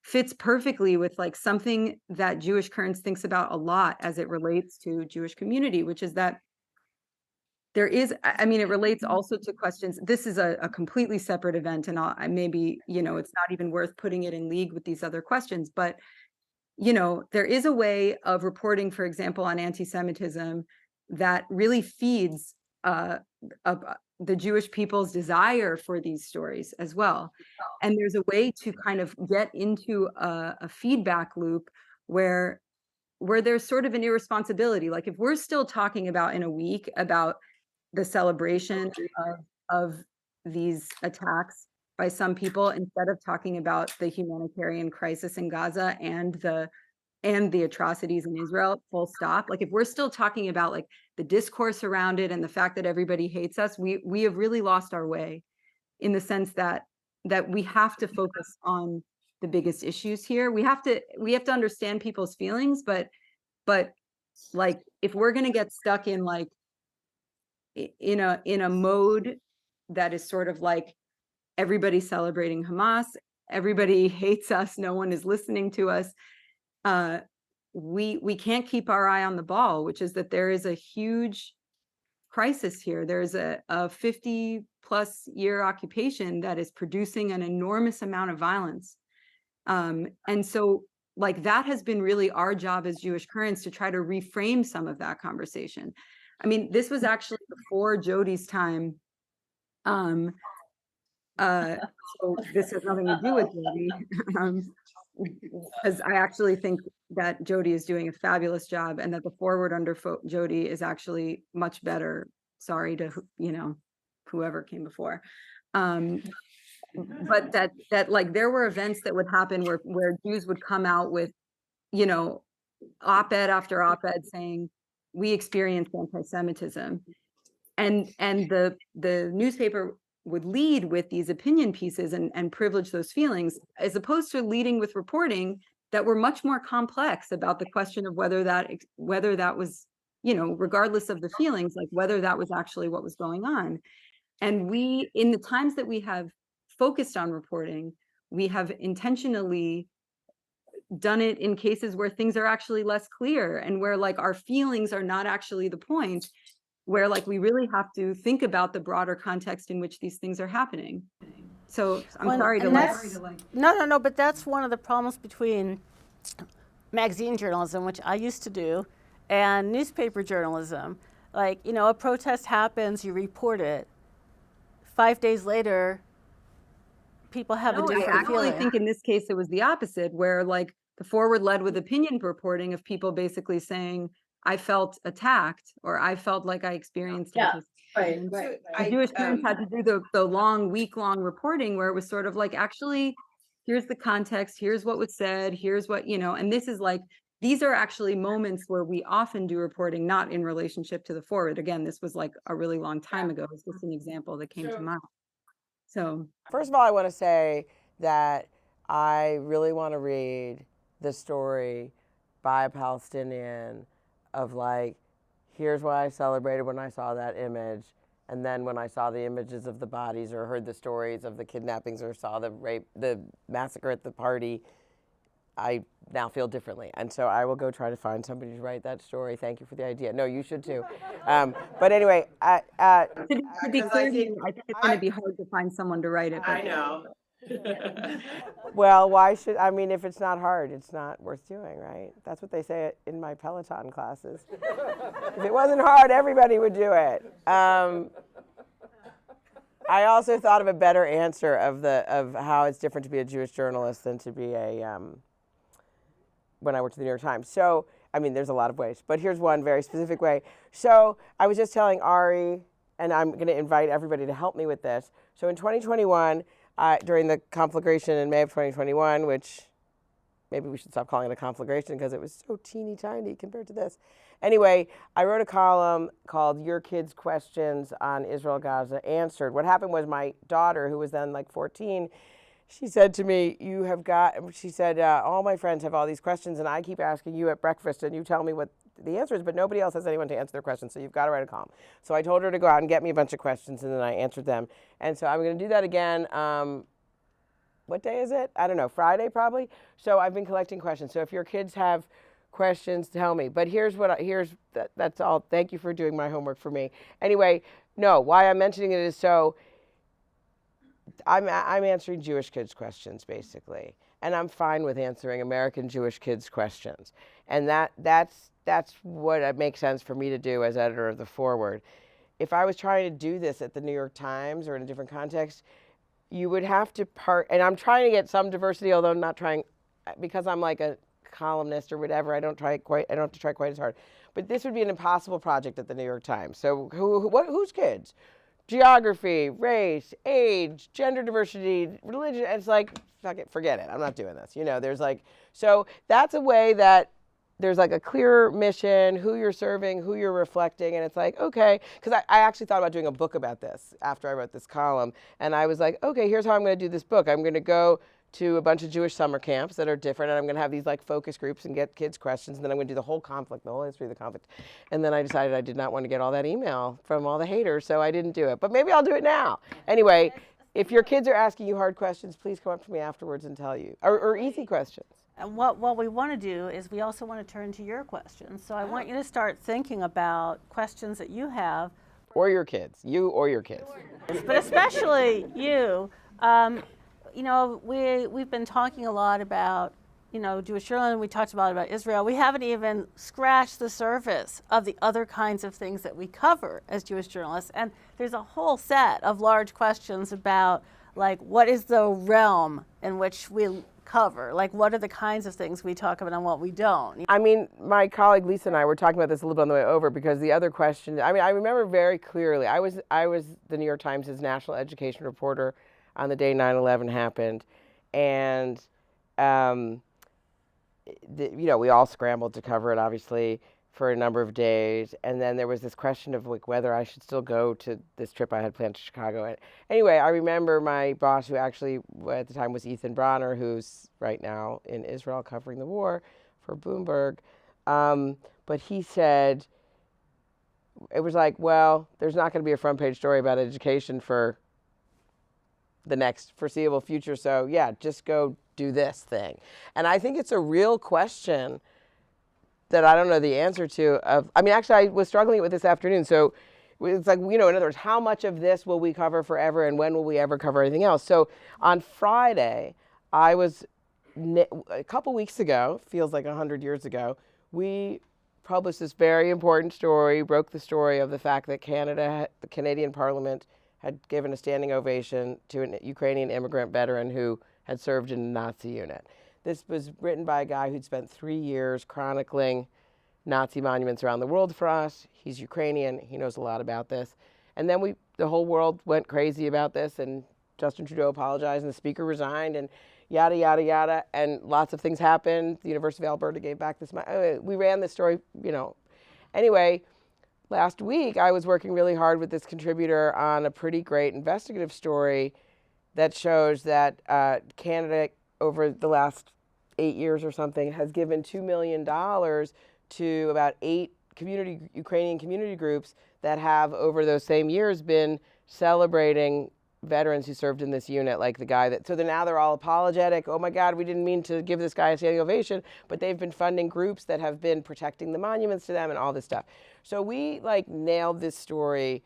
fits perfectly with like something that Jewish Currents thinks about a lot as it relates to Jewish community, which is that there is, I mean, it relates also to questions. This is a completely separate event, and maybe, it's not even worth putting it in league with these other questions, but there is a way of reporting, for example, on anti-Semitism that really feeds the Jewish people's desire for these stories as well. And there's a way to kind of get into a feedback loop where there's sort of an irresponsibility. Like, if we're still talking about in a week about the celebration of these attacks by some people, instead of talking about the humanitarian crisis in Gaza and the atrocities in Israel, full stop. Like, if we're still talking about like the discourse around it and the fact that everybody hates us, we have really lost our way, in the sense that we have to focus on the biggest issues here. We have to understand people's feelings, but like, if we're going to get stuck in like in a mode that is sort of like everybody's celebrating Hamas, everybody hates us, no one is listening to us, we can't keep our eye on the ball, which is that there is a huge crisis here. There's a 50+ year occupation that is producing an enormous amount of violence. And so like, that has been really our job as Jewish Currents, to try to reframe some of that conversation. I mean, this was actually before Jodi's time. So this has nothing to do with Jodi, because I actually think that Jodi is doing a fabulous job, and that the forward under Jodi is actually much better. Sorry to whoever came before. But that like, there were events that would happen where Jews would come out with op-ed after op-ed saying, we experienced anti-Semitism, and the newspaper would lead with these opinion pieces and privilege those feelings, as opposed to leading with reporting that were much more complex about the question of whether that was, regardless of the feelings, like whether that was actually what was going on. And we, in the times that we have focused on reporting, we have intentionally done it in cases where things are actually less clear, and where like our feelings are not actually the point, where like we really have to think about the broader context in which these things are happening. So I'm sorry to like. No, but that's one of the problems between magazine journalism, which I used to do, and newspaper journalism. Like, you know, a protest happens, you report it. 5 days later, people have a No, I different actually feeling. think in this case it was the opposite, where like the Forward led with opinion reporting of people basically saying, I felt attacked, or I felt like I experienced Yeah, antisemitism. right. The Jewish parents had to do the long, week-long reporting where it was sort of like, actually, here's the context, here's what was said, here's what, you know, and this is like, these are actually moments where we often do reporting, not in relationship to the Forward. Again, this was like a really long time ago. It's just an example that came to mind. So First of all, I want to say that I really want to read the story by a Palestinian of like, here's what I celebrated when I saw that image. And then when I saw the images of the bodies or heard the stories of the kidnappings or saw the rape, the massacre at the party, I now feel differently. And so I will go try to find somebody to write that story. Thank you for the idea. No, you should too. But anyway, to be 'cause clear, I think- I think it's going to be hard to find someone to write it. I know. well, why should, I mean, if it's not hard, it's not worth doing, right? That's what they say in my Peloton classes. If it wasn't hard, everybody would do it. I also thought of a better answer of how it's different to be a Jewish journalist than to be when I worked at the New York Times. So, I mean, there's a lot of ways, but here's one very specific way. So I was just telling Ari, and I'm going to invite everybody to help me with this. So in 2021, during the conflagration in May of 2021, which maybe we should stop calling it a conflagration because it was so teeny tiny compared to this. Anyway, I wrote a column called Your Kids' Questions on Israel Gaza Answered. What happened was my daughter, who was then like 14, she said to me, all my friends have all these questions and I keep asking you at breakfast and you tell me what the answer is, but nobody else has anyone to answer their questions, so you've got to write a column. So I told her to go out and get me a bunch of questions and then I answered them. And so I'm going to do that again. What day is it? I don't know, Friday probably. So I've been collecting questions. So if your kids have questions, tell me. But that's all. Thank you for doing my homework for me. Anyway, no, why I'm mentioning it is so I'm answering Jewish kids' questions basically, and I'm fine with answering American Jewish kids' questions, and that's what makes sense for me to do as editor of the Forward. If I was trying to do this at the New York Times or in a different context, you would have to and I'm trying to get some diversity, although I'm not trying, because I'm like a columnist or whatever, I don't have to try quite as hard. But this would be an impossible project at the New York Times. So whose kids? Geography, race, age, gender diversity, religion. And it's like, fuck it, forget it. I'm not doing this. You know, there's like, so that's a way that there's like a clear mission, who you're serving, who you're reflecting. And it's like, okay, because I actually thought about doing a book about this after I wrote this column. And I was like, okay, here's how I'm going to do this book. I'm going to go to a bunch of Jewish summer camps that are different, and I'm going to have these like focus groups and get kids questions, and then I'm going to do the whole conflict, the whole history of the conflict. And then I decided I did not want to get all that email from all the haters, so I didn't do it. But maybe I'll do it now. Anyway, if your kids are asking you hard questions, please come up to me afterwards and tell you, or easy questions. And what we want to do is we also want to turn to your questions. So I want you to start thinking about questions that you have. Or your kids, you or your kids. But especially you. You know, we've been talking a lot about, you know, Jewish journalism. We talked a lot about Israel. We haven't even scratched the surface of the other kinds of things that we cover as Jewish journalists. And there's a whole set of large questions about, like, what is the realm in which we cover? Like, what are the kinds of things we talk about and what we don't? I mean, my colleague Lisa and I were talking about this a little bit on the way over, because the other question, I mean, I remember very clearly, I was the New York Times' national education reporter on the day 9/11 happened, and you know, we all scrambled to cover it, obviously, for a number of days, and then there was this question of like whether I should still go to this trip I had planned to Chicago. And anyway, I remember my boss, who actually at the time was Ethan Bronner, who's right now in Israel covering the war for Bloomberg, but he said, it was like, well, there's not going to be a front page story about education for the next foreseeable future, so yeah, just go do this thing. And I think it's a real question that I don't know the answer to. I mean, actually, I was struggling with this afternoon. So it's like, you know, in other words, how much of this will we cover forever, and when will we ever cover anything else? So on Friday, a couple weeks ago, feels like 100 years ago, we published this very important story, broke the story of the fact that the Canadian Parliament had given a standing ovation to a Ukrainian immigrant veteran who had served in a Nazi unit. This was written by a guy who'd spent 3 years chronicling Nazi monuments around the world for us. He's Ukrainian. He knows a lot about this. And then the whole world went crazy about this, and Justin Trudeau apologized, and the speaker resigned, and yada, yada, yada, and lots of things happened. The University of Alberta gave back this money. We ran this story, Anyway, last week I was working really hard with this contributor on a pretty great investigative story that shows that Canada, over the last 8 years or something, has given $2 million to about 8 Ukrainian community groups that have, over those same years, been celebrating veterans who served in this unit, like the guy so now they're all apologetic. Oh my God, we didn't mean to give this guy a standing ovation, but they've been funding groups that have been protecting the monuments to them and all this stuff. So we nailed this story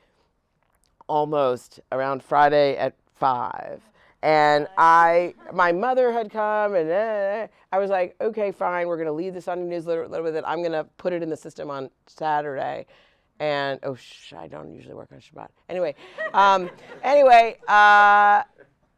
almost around Friday at 5. And my mother had come, and I was like, okay, fine, we're gonna leave the Sunday newsletter with it. I'm gonna put it in the system on Saturday. And I don't usually work on Shabbat. Anyway,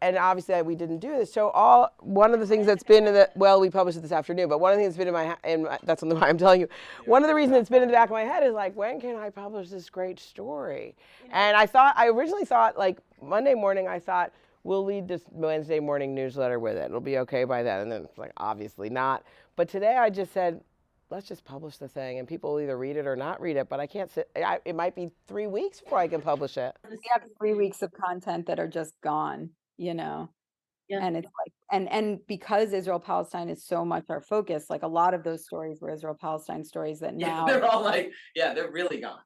and obviously we didn't do this. So one of the things that's been we published it this afternoon, but one of the things that's been in my that's on the I'm telling you, one of the reasons it's been in the back of my head is when can I publish this great story? And I originally thought Monday morning, I thought we'll lead this Wednesday morning newsletter with it. It'll be okay by then. And then it's obviously not. But today I just said, let's just publish the thing, and people will either read it or not read it, but I can't sit. It might be 3 weeks before I can publish it. We have 3 weeks of content that are just gone, Yeah. And it's and because Israel-Palestine is so much our focus, a lot of those stories were Israel-Palestine stories that now they're all they're really gone.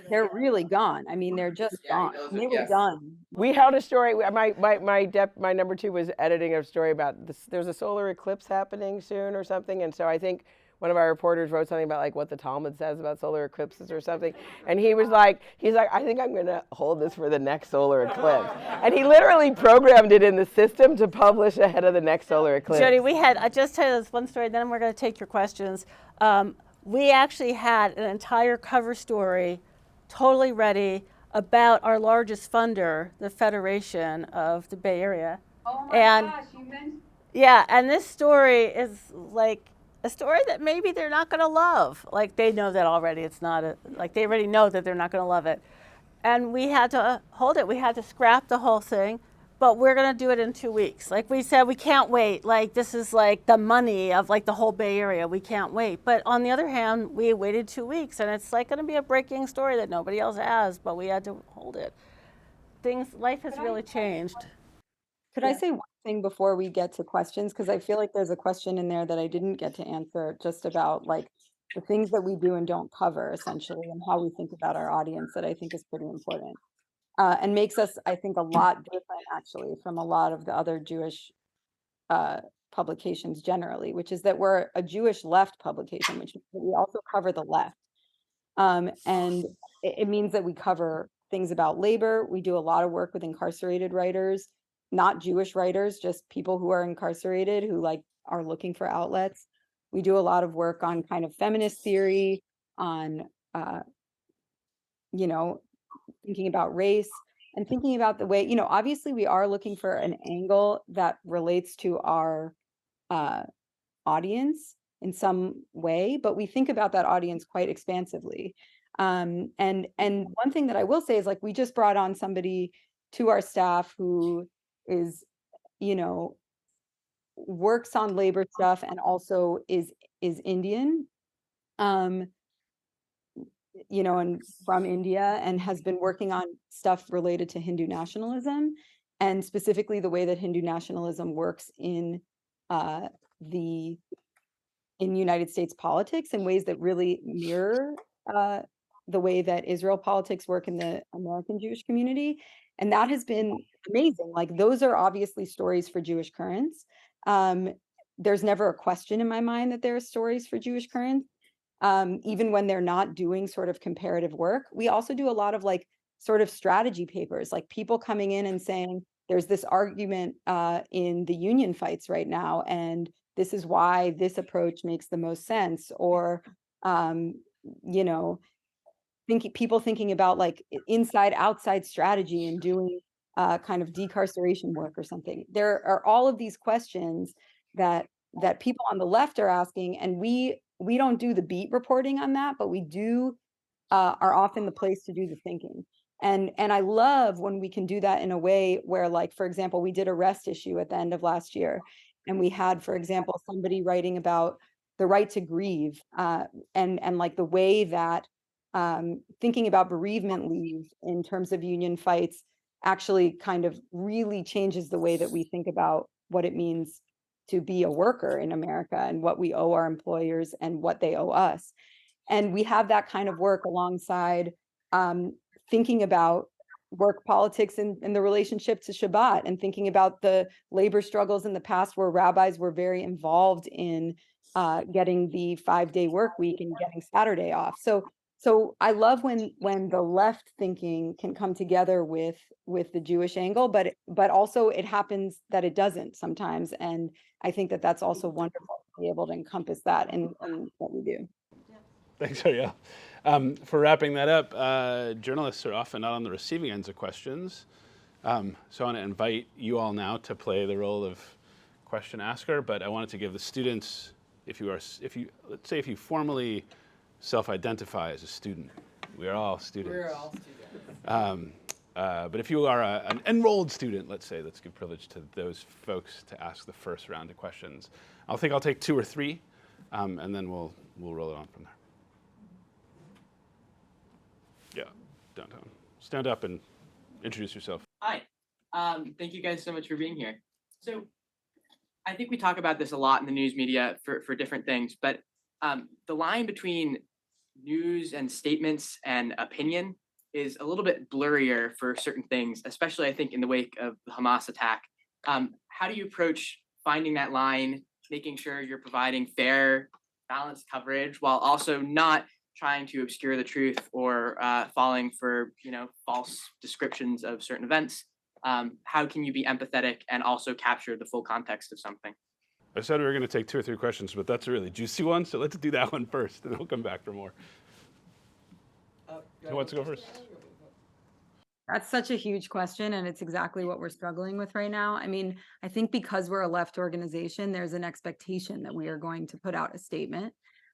They're really gone. I mean, they're just gone. They were done. We held a story. My number 2 was editing a story about this. There's a solar eclipse happening soon or something, and so I think one of our reporters wrote something about what the Talmud says about solar eclipses or something. And he was I think I'm going to hold this for the next solar eclipse. And he literally programmed it in the system to publish ahead of the next solar eclipse. Jodi, I just tell you this one story, then we're going to take your questions. We actually had an entire cover story totally ready about our largest funder, the Federation of the Bay Area. Oh my gosh, you mentioned. Yeah, and this story is a story that maybe they're not going to love. They know that already. It's not they already know that they're not going to love it. And we had to hold it. We had to scrap the whole thing, but we're going to do it in 2 weeks. We said, we can't wait. This is the money of the whole Bay Area. We can't wait. But on the other hand, we waited 2 weeks, and it's going to be a breaking story that nobody else has, but we had to hold it. Life has really changed. Could I say one thing before we get to questions? Because I feel like there's a question in there that I didn't get to answer, just about the things that we do and don't cover, essentially, and how we think about our audience, that I think is pretty important. And makes us, I think, a lot different, actually, from a lot of the other Jewish publications generally, which is that we're a Jewish left publication, which means that we also cover the left. And it means that we cover things about labor. We do a lot of work with incarcerated writers, not Jewish writers, just people who are incarcerated, who are looking for outlets. We do a lot of work on kind of feminist theory, on, thinking about race, and thinking about the way, obviously we are looking for an angle that relates to our audience in some way, but we think about that audience quite expansively. And one thing that I will say is we just brought on somebody to our staff who is, works on labor stuff and also is Indian, and from India, and has been working on stuff related to Hindu nationalism, and specifically the way that Hindu nationalism works in United States politics in ways that really mirror the way that Israel politics work in the American Jewish community. And that has been amazing. Those are obviously stories for Jewish currents. There's never a question in my mind that there are stories for Jewish currents, even when they're not doing sort of comparative work. We also do a lot of sort of strategy papers, people coming in and saying, there's this argument in the union fights right now, and this is why this approach makes the most sense. Or, you know, people thinking about like inside outside strategy and doing kind of decarceration work or something. There are all of these questions that people on the left are asking, and we don't do the beat reporting on that, but we do are often the place to do the thinking. And I love when we can do that in a way where, like, for example, we did a rest issue at the end of last year, and we had, for example, somebody writing about the right to grieve, and like the way that thinking about bereavement leave in terms of union fights actually kind of really changes the way that we think about what it means to be a worker in America and what we owe our employers and what they owe us. And we have that kind of work alongside thinking about work politics and the relationship to Shabbat, and thinking about the labor struggles in the past where rabbis were very involved in getting the 5-day work week and getting Saturday off. So I love when the left thinking can come together with the Jewish angle, but also it happens that it doesn't sometimes. And I think that that's also wonderful to be able to encompass that in what we do. Thanks, Arielle. For wrapping that up, journalists are often not on the receiving ends of questions. So I want to invite you all now to play the role of question asker, but I wanted to give the students, if you formally self-identify as a student, we are all students. We're all students. But if you are an enrolled student, let's say, let's give privilege to those folks to ask the first round of questions. I'll take 2 or 3, and then we'll roll it on from there. Yeah, downtown. Stand up and introduce yourself. Hi. Thank you guys so much for being here. So I think we talk about this a lot in the news media for different things, but the line between news and statements and opinion is a little bit blurrier for certain things, especially I think in the wake of the Hamas attack. How do you approach finding that line, making sure you're providing fair, balanced coverage while also not trying to obscure the truth or falling for false descriptions of certain events? How can you be empathetic and also capture the full context of something? I said we were going to take 2 or 3 questions, but that's a really juicy one, so let's do that one first, and then we'll come back for more. Who wants to go first? That's such a huge question, and it's exactly what we're struggling with right now. I mean, I think because we're a left organization, there's an expectation that we are going to put out a statement,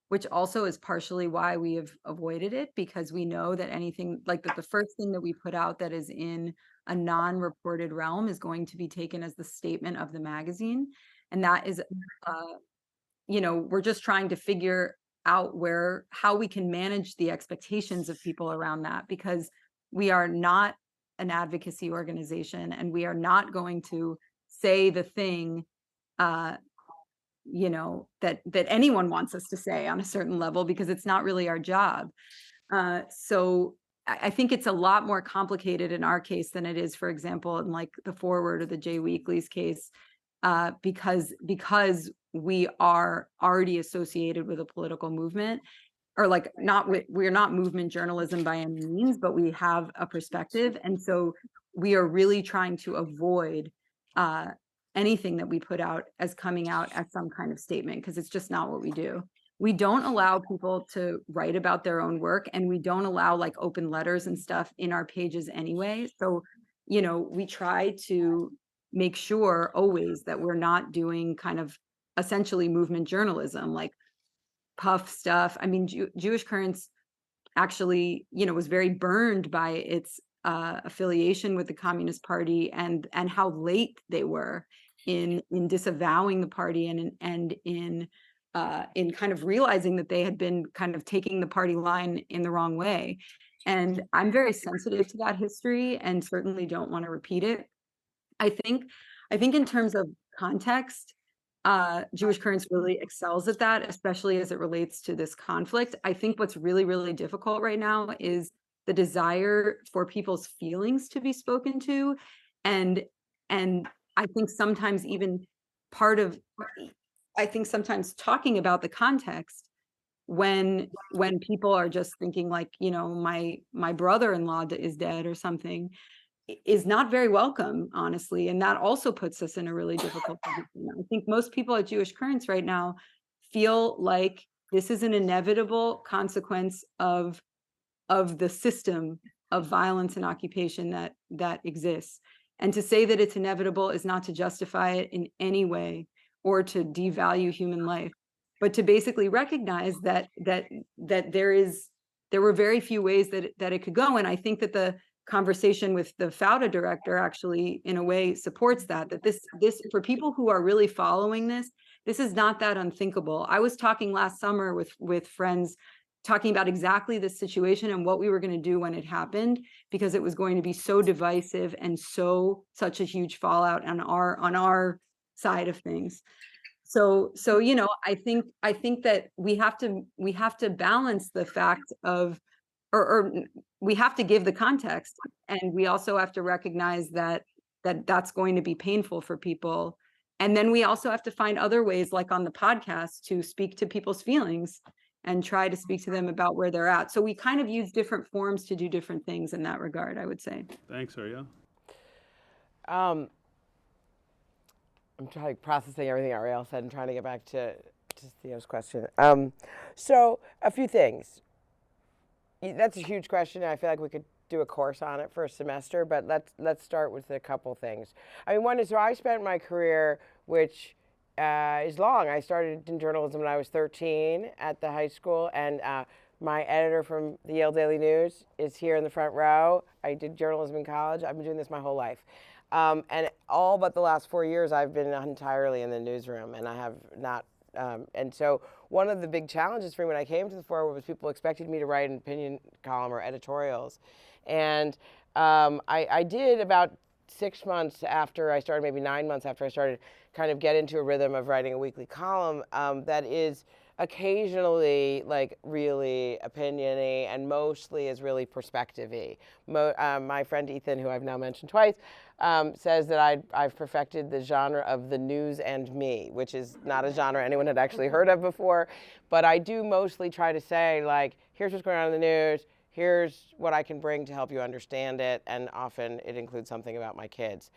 which also is partially why we have avoided it, because we know that anything like that, the first thing that we put out that is in a non-reported realm is going to be taken as the statement of the magazine. And that is, we're just trying to figure out how we can manage the expectations of people around that, because we are not an advocacy organization, and we are not going to say the thing that anyone wants us to say on a certain level, because it's not really our job. So I think it's a lot more complicated in our case than it is, for example, in like the Forward or the Jay Weekly's case, because we are already associated with a political movement, or like we're not movement journalism by any means, but we have a perspective. And so we are really trying to avoid anything that we put out as coming out as some kind of statement, because it's just not what we do. We don't allow people to write about their own work, and we don't allow like open letters and stuff in our pages anyway. So, we try to make sure always that we're not doing kind of essentially movement journalism, like puff stuff. I mean, Jewish Currents actually, was very burned by its affiliation with the Communist Party and how late they were in disavowing the party and in kind of realizing that they had been kind of taking the party line in the wrong way. And I'm very sensitive to that history and certainly don't want to repeat it. I think in terms of context, Jewish Currents really excels at that, especially as it relates to this conflict. I think what's really, really difficult right now is the desire for people's feelings to be spoken to. And I think sometimes even sometimes talking about the context when people are just thinking like, my brother-in-law is dead or something, is not very welcome, honestly. And that also puts us in a really difficult position. I think most people at Jewish Currents right now feel like This is an inevitable consequence of the system of violence and occupation that exists. And to say that it's inevitable is not to justify it in any way or to devalue human life, but to basically recognize that there were very few ways that it could go. And I think that the conversation with the FAUDA director actually, in a way, supports that this for people who are really following this is not that unthinkable. I was talking last summer with friends, talking about exactly this situation and what we were going to do when it happened, because it was going to be so divisive and such a huge fallout on our side of things. So I think that we have to balance the fact of, or we have to give the context, and we also have to recognize that that's going to be painful for people. And then we also have to find other ways, like on the podcast, to speak to people's feelings and try to speak to them about where they're at. So we kind of use different forms to do different things in that regard, I would say. Thanks, Arielle. I'm trying processing everything Arielle said and trying to get back to Theo's question. So a few things. That's a huge question, and I feel like we could do a course on it for a semester, but let's start with a couple things. I mean, one is, so I spent my career, which is long. I started in journalism when I was 13 at the high school, and my editor from the Yale Daily News is here in the front row. I did journalism in college. I've been doing this my whole life. And all but the last 4 years, I've been entirely in the newsroom, and I have not. And so one of the big challenges for me when I came to the fore was people expected me to write an opinion column or editorials. And I did about 6 months after I started, maybe 9 months after I started, kind of get into a rhythm of writing a weekly column that is occasionally like really opinion-y and mostly is really perspective-y. My friend Ethan, who I've now mentioned twice, says that I've perfected the genre of the news and me, which is not a genre anyone had actually heard of before. But I do mostly try to say, like, here's what's going on in the news, here's what I can bring to help you understand it, and often it includes something about my kids.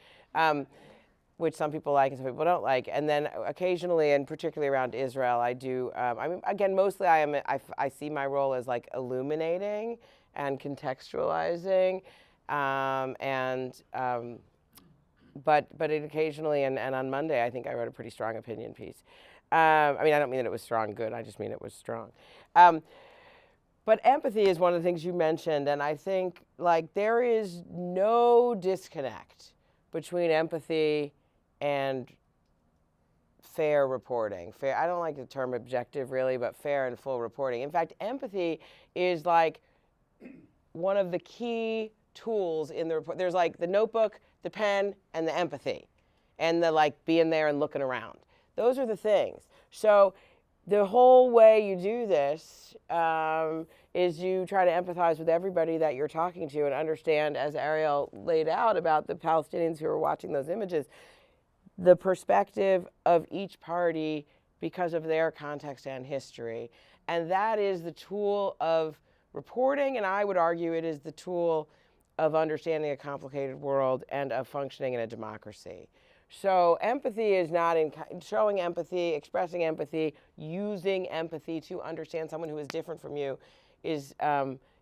Which some people like and some people don't like. And then occasionally, and particularly around Israel, I do, I mean, again, mostly I see my role as like illuminating and contextualizing, but it occasionally, and on Monday, I think I wrote a pretty strong opinion piece. I mean, I don't mean that it was strong good, I just mean it was strong. But empathy is one of the things you mentioned, and I think like there is no disconnect between empathy and fair reporting. Fair, I don't like the term objective really, but fair and full reporting. In fact, empathy is like one of the key tools in the report. There's like the notebook, the pen, and the empathy, and the like being there and looking around. Those are the things. So the whole way you do this is you try to empathize with everybody that you're talking to and understand, as Arielle laid out about the Palestinians who are watching those images, the perspective of each party because of their context and history. And that is the tool of reporting, and I would argue it is the tool of understanding a complicated world and of functioning in a democracy. So empathy is not in showing empathy, expressing empathy, using empathy to understand someone who is different from you is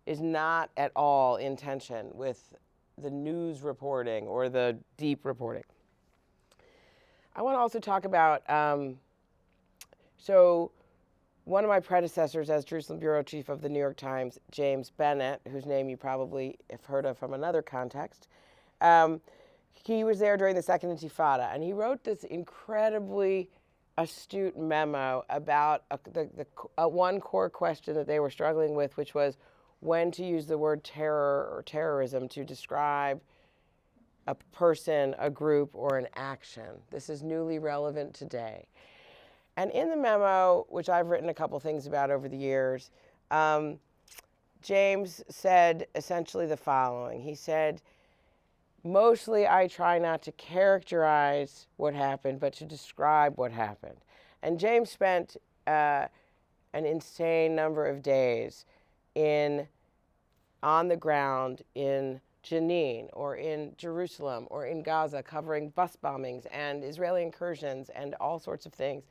not at all in tension with the news reporting or the deep reporting. I want to also talk about, so one of my predecessors as Jerusalem Bureau Chief of the New York Times, James Bennett, whose name you probably have heard of from another context, he was there during the Second Intifada, and he wrote this incredibly astute memo about one core question that they were struggling with, which was when to use the word terror or terrorism to describe a person, a group, or an action. This is newly relevant today. And in the memo, which I've written a couple things about over the years, James said essentially the following. He said, mostly I try not to characterize what happened, but to describe what happened. And James spent an insane number of days on the ground in Jenin or in Jerusalem or in Gaza, covering bus bombings and Israeli incursions and all sorts of things.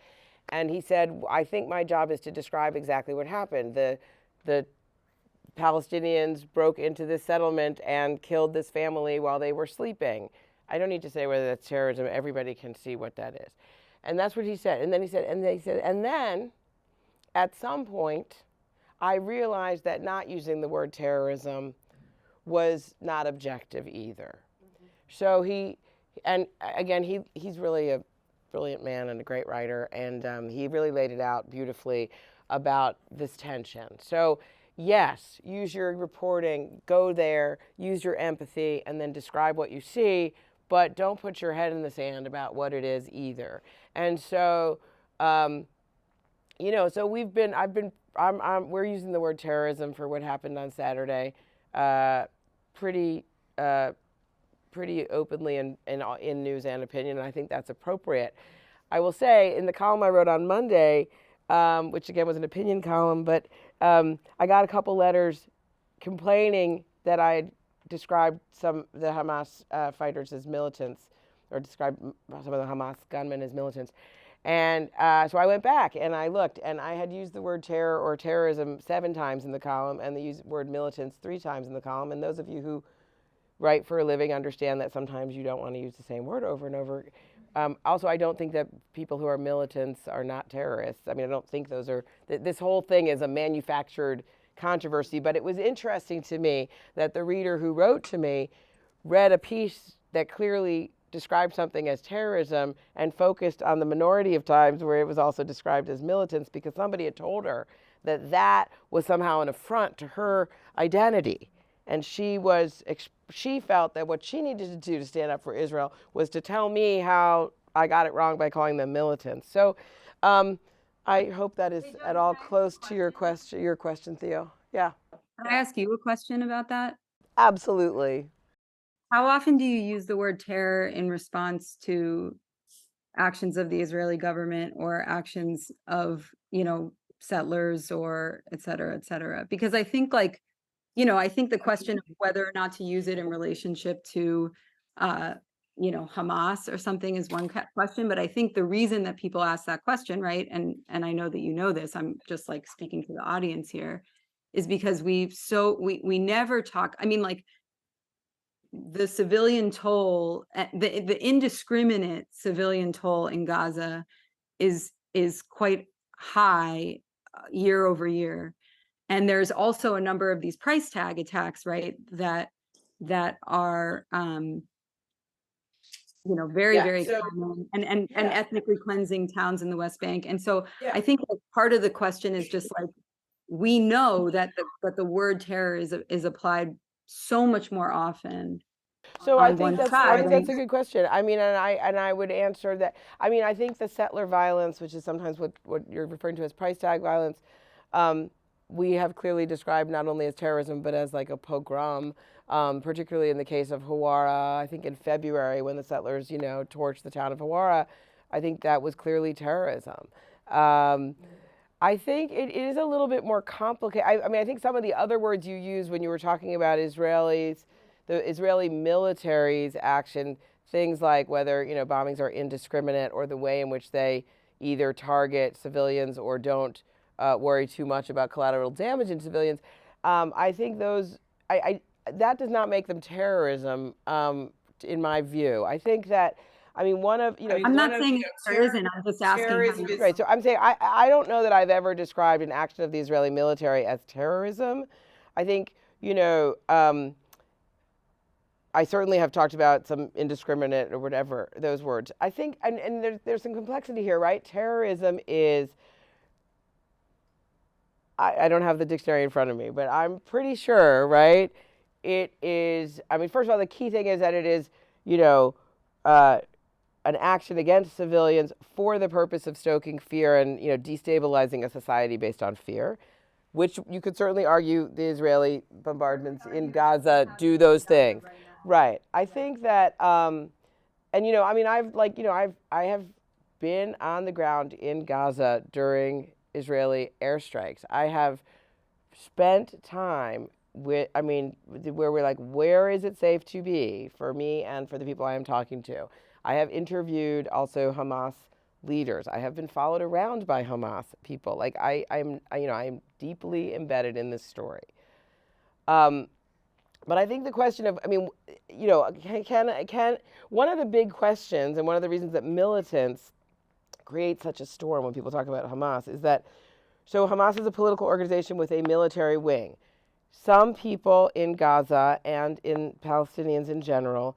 And he said, I think my job is to describe exactly what happened. The Palestinians broke into this settlement and killed this family while they were sleeping. I don't need to say whether that's terrorism. Everybody can see what that is. And that's what he said. And then he said, and then at some point, I realized that not using the word terrorism was not objective either. So he's really a brilliant man and a great writer, and he really laid it out beautifully about this tension. So yes, use your reporting, go there, use your empathy, and then describe what you see, but don't put your head in the sand about what it is either. And so, so we're using the word terrorism for what happened on Saturday, pretty openly in news and opinion, and I think that's appropriate. I will say, in the column I wrote on Monday, which again was an opinion column, but I got a couple letters complaining that I had described some of the Hamas fighters as militants, or described some of the Hamas gunmen as militants. And so I went back and I looked, and I had used the word terror or terrorism 7 times in the column, and the word militants 3 times in the column. And those of you who write for a living understand that sometimes you don't want to use the same word over and over. Also, I don't think that people who are militants are not terrorists. I mean, I don't think those are, this whole thing is a manufactured controversy, but it was interesting to me that the reader who wrote to me read a piece that clearly described something as terrorism and focused on the minority of times where it was also described as militants, because somebody had told her that that was somehow an affront to her identity. And she felt that what she needed to do to stand up for Israel was to tell me how I got it wrong by calling them militants. So I hope that is at all close to your question, Theo. Yeah. Can I ask you a question about that? Absolutely. How often do you use the word terror in response to actions of the Israeli government or actions of, settlers or et cetera, et cetera? Because I think I think the question of whether or not to use it in relationship to, Hamas or something is one question. But I think the reason that people ask that question, right, and I know that you know this, I'm just speaking to the audience here, is because we never talk. I mean, the civilian toll, the indiscriminate civilian toll in Gaza is quite high year over year. And there's also a number of these price tag attacks, right, that are very, very common and ethnically cleansing towns in the West Bank. And so I think part of the question is just we know that the word terror is applied so much more often. So I think that's a good question. I mean, and I would answer that. I mean, I think the settler violence, which is sometimes what you're referring to as price tag violence, we have clearly described not only as terrorism, but as a pogrom, particularly in the case of Hawara. I think in February when the settlers, torched the town of Hawara, I think that was clearly terrorism. I think it is a little bit more complicated. I mean, I think some of the other words you used when you were talking about the Israeli military's action, things like whether, bombings are indiscriminate or the way in which they either target civilians or don't worry too much about collateral damage in civilians. I think that does not make them terrorism, in my view. I think that, one of, I'm not saying there isn't, I'm just asking. Right, so I'm saying, I don't know that I've ever described an action of the Israeli military as terrorism. I think, I certainly have talked about some indiscriminate or whatever, those words. I think, and there's some complexity here, right? Terrorism is, I don't have the dictionary in front of me, but I'm pretty sure, right? It is, first of all, the key thing is that it is, an action against civilians for the purpose of stoking fear and, destabilizing a society based on fear, which you could certainly argue the Israeli bombardments in Gaza do those things. Right. I think that, I have been on the ground in Gaza during Israeli airstrikes. I have spent time where we're where is it safe to be for me and for the people I am talking to? I have interviewed also Hamas leaders. I have been followed around by Hamas people. Like I'm deeply embedded in this story. But I think the question of, can one of the big questions and one of the reasons that militants create such a storm when people talk about Hamas is that, so Hamas is a political organization with a military wing. Some people in Gaza and in Palestinians in general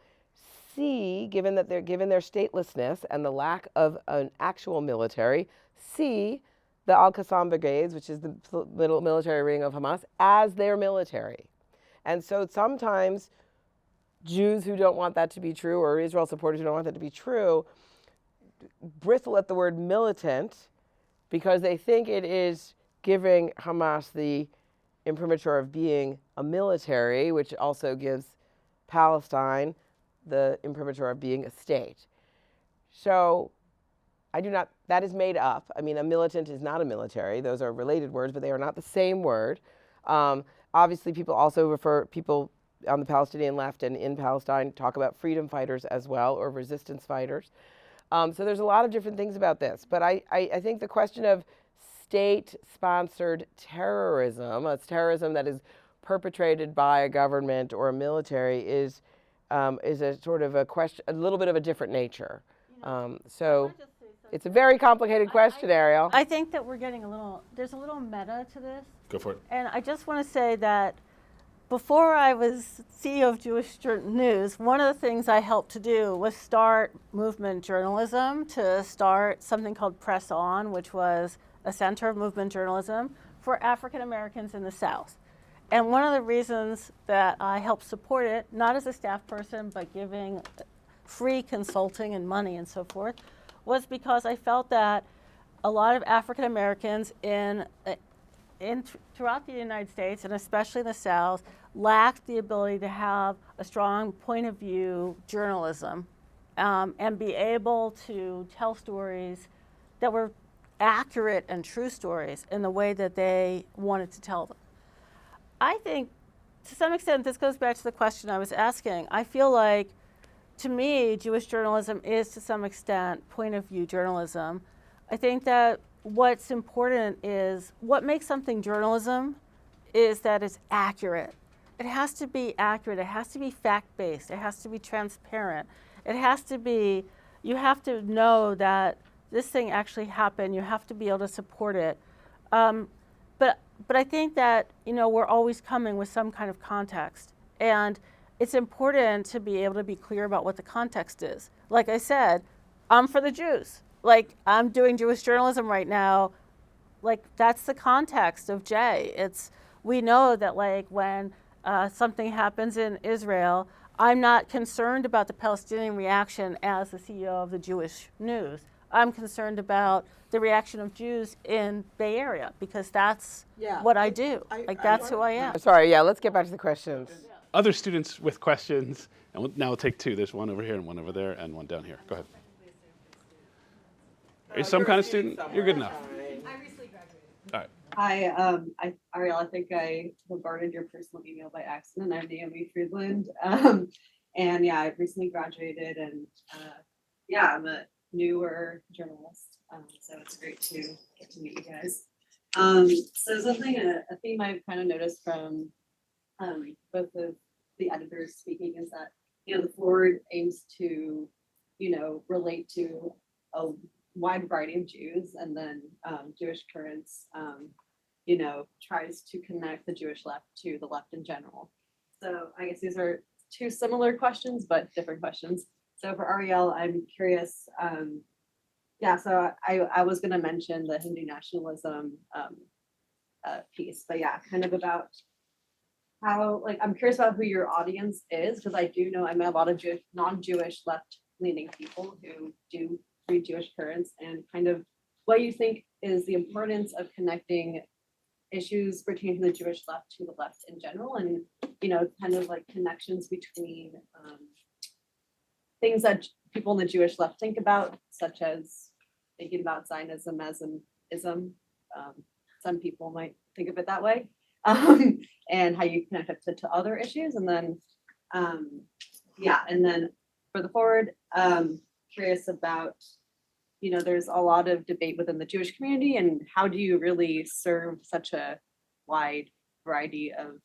see, given their statelessness and the lack of an actual military, see the Al-Qassam brigades, which is the military wing of Hamas, as their military. And so sometimes Jews who don't want that to be true, or Israel supporters who don't want that to be true, bristle at the word militant because they think it is giving Hamas the imprimatur of being a military, which also gives Palestine the imprimatur of being a state. So that is made up. I mean, a militant is not a military. Those are related words, but they are not the same word. Obviously, people on the Palestinian left and in Palestine talk about freedom fighters as well, or resistance fighters. So there's a lot of different things about this. But I think the question of state-sponsored terrorism, it's terrorism that is perpetrated by a government or a military, is a sort of a question, a little bit of a different nature. So it's a very complicated question, Arielle. I think that there's a little meta to this. Go for it. And I just want to say that before I was CEO of Jewish News, one of the things I helped to do was start movement journalism, to start something called Press On, which was a center of movement journalism for African Americans in the South. And one of the reasons that I helped support it, not as a staff person, but giving free consulting and money and so forth, was because I felt that a lot of African Americans throughout the United States, and especially in the South, lacked the ability to have a strong point of view journalism and be able to tell stories that were accurate and true stories in the way that they wanted to tell them. I think, to some extent, this goes back to the question I was asking. I feel like, to me, Jewish journalism is, to some extent, point of view journalism. I think that what's important is, what makes something journalism is that it's accurate. It has to be accurate. It has to be fact-based. It has to be transparent. It has to be, you have to know that this thing actually happened. You have to be able to support it. But I think that, we're always coming with some kind of context. And it's important to be able to be clear about what the context is. Like I said, I'm for the Jews. Like, I'm doing Jewish journalism right now. Like, that's the context of J. We know that, like, when something happens in Israel, I'm not concerned about the Palestinian reaction as the CEO of the Jewish News. I'm concerned about the reaction of Jews in Bay Area, because that's what I do. That's who I am. Sorry, let's get back to the questions. Other students with questions, and now we'll take two. There's one over here and one over there and one down here. Go ahead. Are you some kind of student? You're good enough. I recently graduated. All right. Hi, Arielle, I think I bombarded your personal email by accident. I'm Naomi Friedland. And I recently graduated, and I'm a newer journalist. So it's great to get to meet you guys. So a theme I've kind of noticed from both of the editors speaking is that, the forward aims to, relate to a wide variety of Jews, and then Jewish currents, tries to connect the Jewish left to the left in general. So I guess these are two similar questions, but different questions. So for Arielle, I'm curious. So I was going to mention the Hindu nationalism piece, but kind of about how, I'm curious about who your audience is, because I do know I met a lot of non-Jewish left-leaning people who do read Jewish currents, and kind of what you think is the importance of connecting issues pertaining to the Jewish left to the left in general, and kind of like connections between things that people in the Jewish left think about, such as thinking about Zionism as an ism. Some people might think of it that way, and how you connect it to other issues, and then and then for the forward, curious about you know, there's a lot of debate within the Jewish community, and how do you really serve such a wide variety of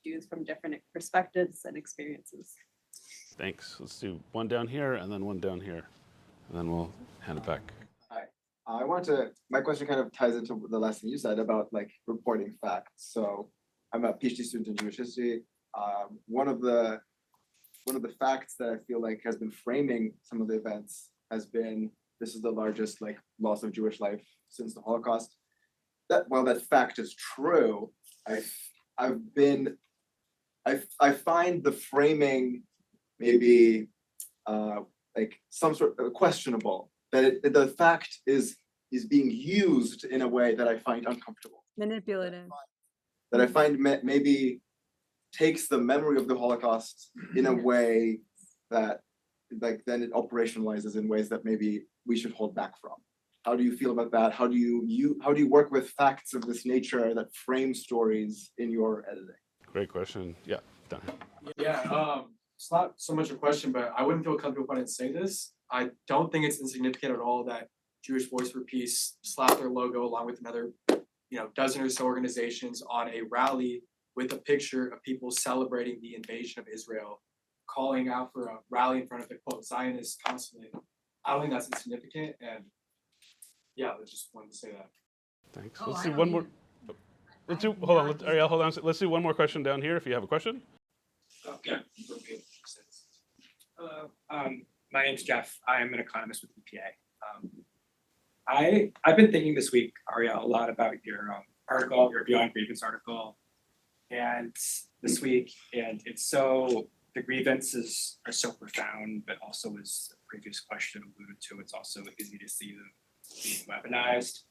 Jews from different perspectives and experiences? Thanks. Let's do one down here and then one down here, and then we'll hand it back. My question kind of ties into the last thing you said about like reporting facts. So I'm a PhD student in Jewish history. One of the facts that I feel like has been framing some of the events has been, this is the largest like loss of Jewish life since the Holocaust. That while that fact is true, I find the framing maybe like some sort of questionable, that the fact is being used in a way that I find uncomfortable. Manipulative. That I find maybe takes the memory of the Holocaust in a way that like then it operationalizes in ways that maybe we should hold back from. How do you feel about that? How do you work with facts of this nature that frame stories in your editing? Great question. Yeah, done. Yeah, it's not so much a question, but I wouldn't feel comfortable if I didn't say this. I don't think it's insignificant at all that Jewish Voice for Peace slapped their logo along with another, dozen or so organizations on a rally with a picture of people celebrating the invasion of Israel, calling out for a rally in front of the quote Zionists constantly. I don't think that's insignificant, and yeah, I just wanted to say that. Thanks. Let's do one more. Hold on, Arielle, hold on. Let's do one more question down here if you have a question. Okay. Hello, my name's Jeff. I'm an economist with EPA. I've been thinking this week, Arielle, a lot about your article, your Beyond Grievance article, and this week, and the grievances are so profound, but also as the previous question alluded to, it's also easy to see them being weaponized.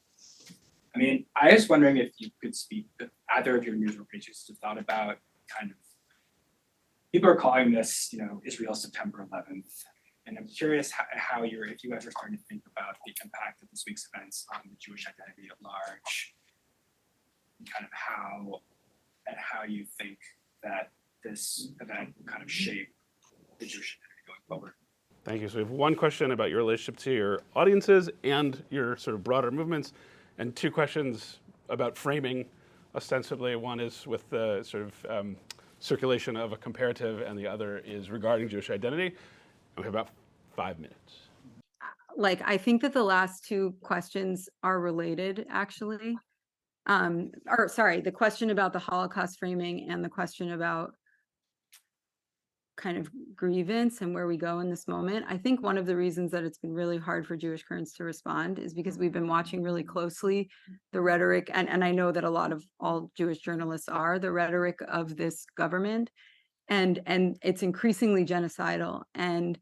I mean, I was wondering if you could speak, either of your news reports have thought about kind of, people are calling this, Israel September 11th. And I'm curious if you guys are starting to think about the impact of this week's events on the Jewish identity at large, and kind of how you think that this event will kind of shape the Jewish identity going forward. Thank you. So we have one question about your relationship to your audiences and your sort of broader movements, and two questions about framing, ostensibly. One is with the sort of circulation of a comparative, and the other is regarding Jewish identity. We have about 5 minutes. I think that the last two questions are related, actually. The question about the Holocaust framing and the question about kind of grievance and where we go in this moment. I think one of the reasons that it's been really hard for Jewish Currents to respond is because we've been watching really closely the rhetoric, and I know that all Jewish journalists are, the rhetoric of this government, and it's increasingly genocidal, and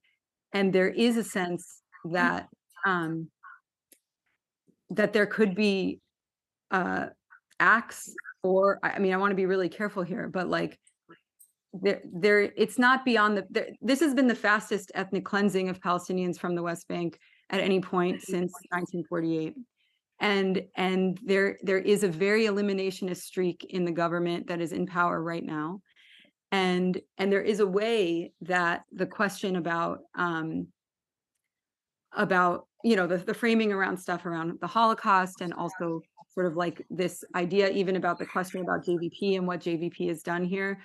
there is a sense that that there could be acts, or I want to be really careful here, but it's not beyond this has been the fastest ethnic cleansing of Palestinians from the West Bank at any point since 1948. And there is a very eliminationist streak in the government that is in power right now. And there is a way that the question about the framing around stuff around the Holocaust, and also sort of like this idea even about the question about JVP and what JVP has done here.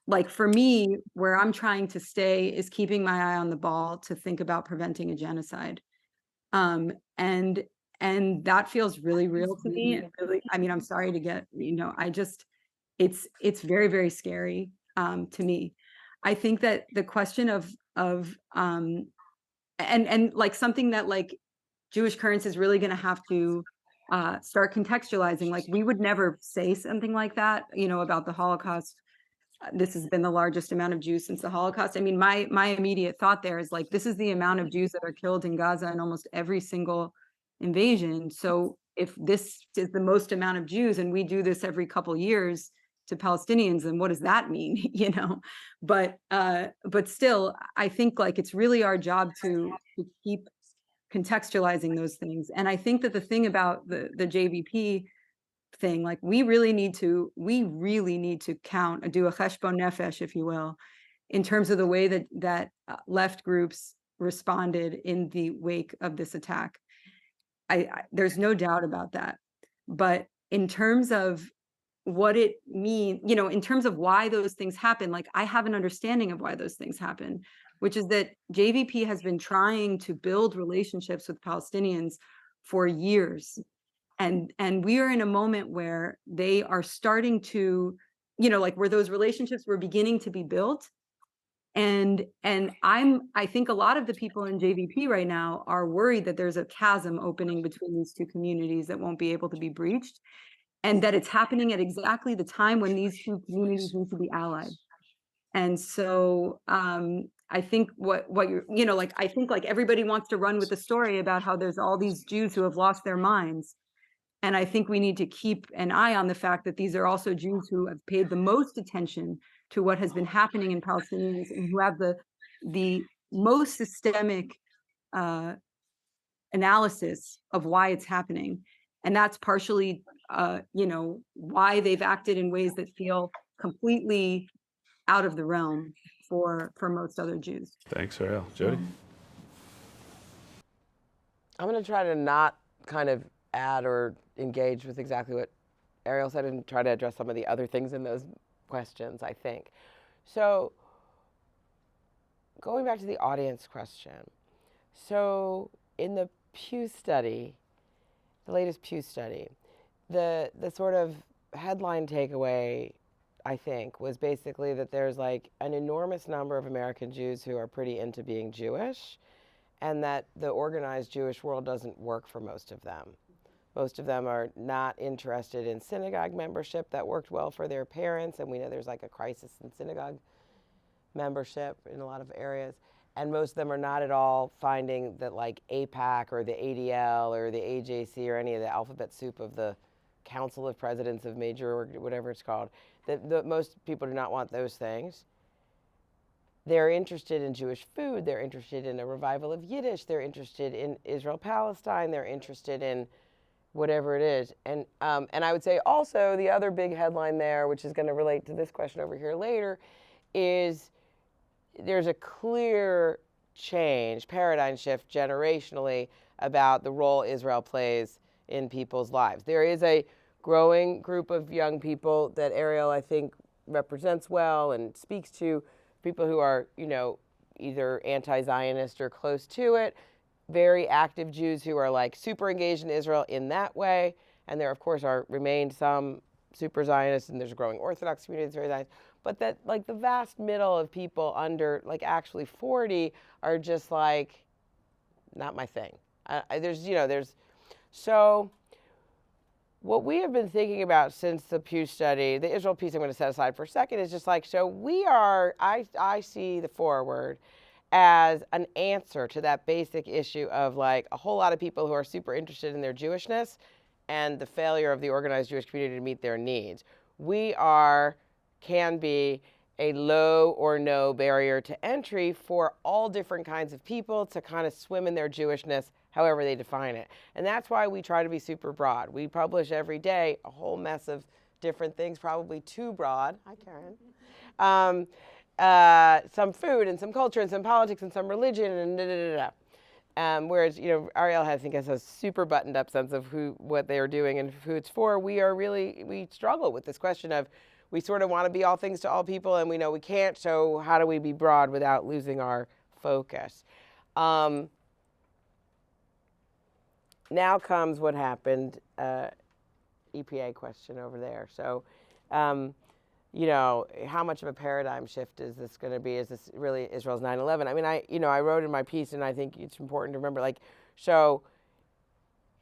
Like for me, where I'm trying to stay is keeping my eye on the ball to think about preventing a genocide. And that feels really real to me. And really, I'm sorry to get, it's very, very scary to me. I think that the question of like something that like Jewish Currents is really going to have to start contextualizing. Like we would never say something like that, about the Holocaust. This has been the largest amount of Jews since the Holocaust. My immediate thought there is like, this is the amount of Jews that are killed in Gaza in almost every single invasion. So if this is the most amount of Jews and we do this every couple years to Palestinians, then what does that mean? But still, I think like it's really our job to keep contextualizing those things. And I think that the thing about the JVP thing, like we really need to count, do a cheshbon nefesh, if you will, in terms of the way that left groups responded in the wake of this attack. There's no doubt about that. But in terms of what it means, in terms of why those things happen, like I have an understanding of why those things happen, which is that JVP has been trying to build relationships with Palestinians for years. And we are in a moment where they are starting to, like where those relationships were beginning to be built. And I think a lot of the people in JVP right now are worried that there's a chasm opening between these two communities that won't be able to be breached, and that it's happening at exactly the time when these two communities need to be allied. And so I think what you're, like, I think like everybody wants to run with the story about how there's all these Jews who have lost their minds. And I think we need to keep an eye on the fact that these are also Jews who have paid the most attention to what has been happening in Palestinians, and who have the most systemic analysis of why it's happening. And that's partially, why they've acted in ways that feel completely out of the realm for most other Jews. Thanks, Arielle. Jodi? I'm going to try to not kind of add or engage with exactly what Arielle said, and try to address some of the other things in those questions, I think. So going back to the audience question. So in the Pew study, the latest Pew study, the sort of headline takeaway, I think, was basically that there's like an enormous number of American Jews who are pretty into being Jewish, and that the organized Jewish world doesn't work for most of them. Most of them are not interested in synagogue membership that worked well for their parents, and we know there's like a crisis in synagogue membership in a lot of areas. And most of them are not at all finding that like AIPAC or the ADL or the AJC or any of the alphabet soup of the Council of Presidents of Major, or whatever it's called, that most people do not want those things. They're interested in Jewish food. They're interested in a revival of Yiddish. They're interested in Israel-Palestine. They're interested in whatever it is. And I would say also the other big headline there, which is going to relate to this question over here later, is there's a clear change, paradigm shift generationally about the role Israel plays in people's lives. There is a growing group of young people that Arielle, I think, represents well and speaks to, people who are, either anti-Zionist or close to it, very active Jews who are like super engaged in Israel in that way. And there, of course, remain some super Zionists, and there's a growing Orthodox community that's very Zionist. But that, like, the vast middle of people under, like, actually 40 are just like, not my thing. So what we have been thinking about since the Pew study, the Israel piece I'm going to set aside for a second, is just like, so we are, I see the forward as an answer to that basic issue of like a whole lot of people who are super interested in their Jewishness and the failure of the organized Jewish community to meet their needs. We can be a low or no barrier to entry for all different kinds of people to kind of swim in their Jewishness, however they define it. And that's why we try to be super broad. We publish every day a whole mess of different things, probably too broad. Hi, Karen. Some food and some culture and some politics and some religion and whereas, Arielle, I think, has a super buttoned up sense of what they're doing and who it's for. We struggle with this question of, we sort of want to be all things to all people, and we know we can't, so how do we be broad without losing our focus? Now comes what happened, EPA question over there. So, how much of a paradigm shift is this going to be? Is this really Israel's 9/11? I mean, I wrote in my piece, and I think it's important to remember, like, so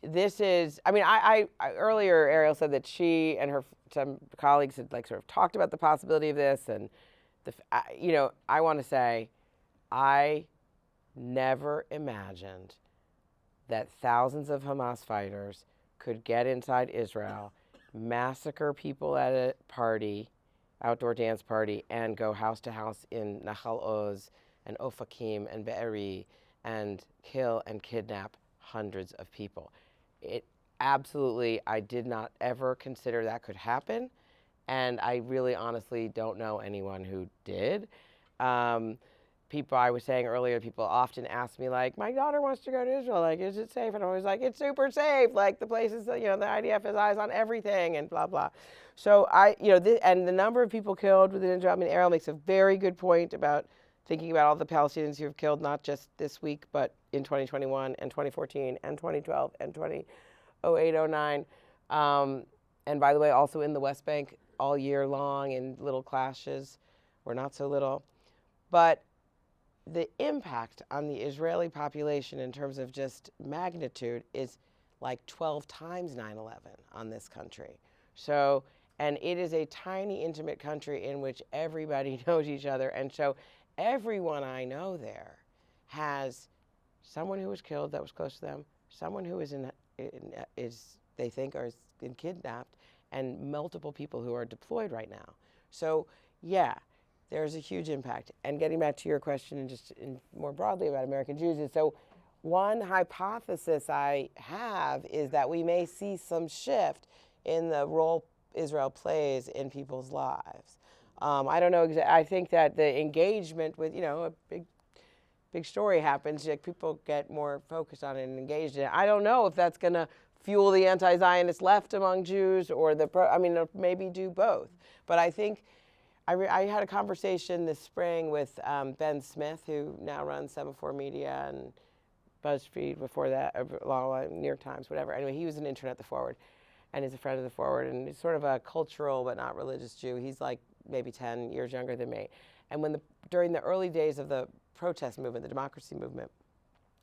this is, I earlier Arielle said that she and some colleagues had like sort of talked about the possibility of this, and I want to say, I never imagined that thousands of Hamas fighters could get inside Israel, massacre people at a party, outdoor dance party, and go house to house in Nahal Oz and Ofakim and Be'eri and kill and kidnap hundreds of people. It absolutely, I did not ever consider that could happen, and I really honestly don't know anyone who did. people, I was saying earlier, people often ask me, like, my daughter wants to go to Israel, like, is it safe? And I'm always like, it's super safe. Like, the place is, the IDF has eyes on everything and blah, blah. So and the number of people killed within Israel, I mean, Arielle makes a very good point about thinking about all the Palestinians who have killed, not just this week, but in 2021 and 2014 and 2012 and 2008, 09. And by the way, also in the West Bank all year long in little clashes, or not so little. But the impact on the Israeli population in terms of just magnitude is like 12 times 9/11 on this country. So, and it is a tiny, intimate country in which everybody knows each other. And so everyone I know there has someone who was killed that was close to them, someone who is they think are kidnapped, and multiple people who are deployed right now. So yeah, there's a huge impact. And getting back to your question and just more broadly about American Jews, is so one hypothesis I have is that we may see some shift in the role Israel plays in people's lives. I don't know, I think that the engagement with, a big story happens, like people get more focused on it and engaged in it. I don't know if that's gonna fuel the anti-Zionist left among Jews or maybe do both. But I think I had a conversation this spring with Ben Smith, who now runs Semaphore Media and BuzzFeed before that, New York Times, whatever. Anyway, he was an intern at The Forward and is a friend of The Forward, and he's sort of a cultural but not religious Jew. He's like maybe 10 years younger than me. And during the early days of the protest movement, the democracy movement,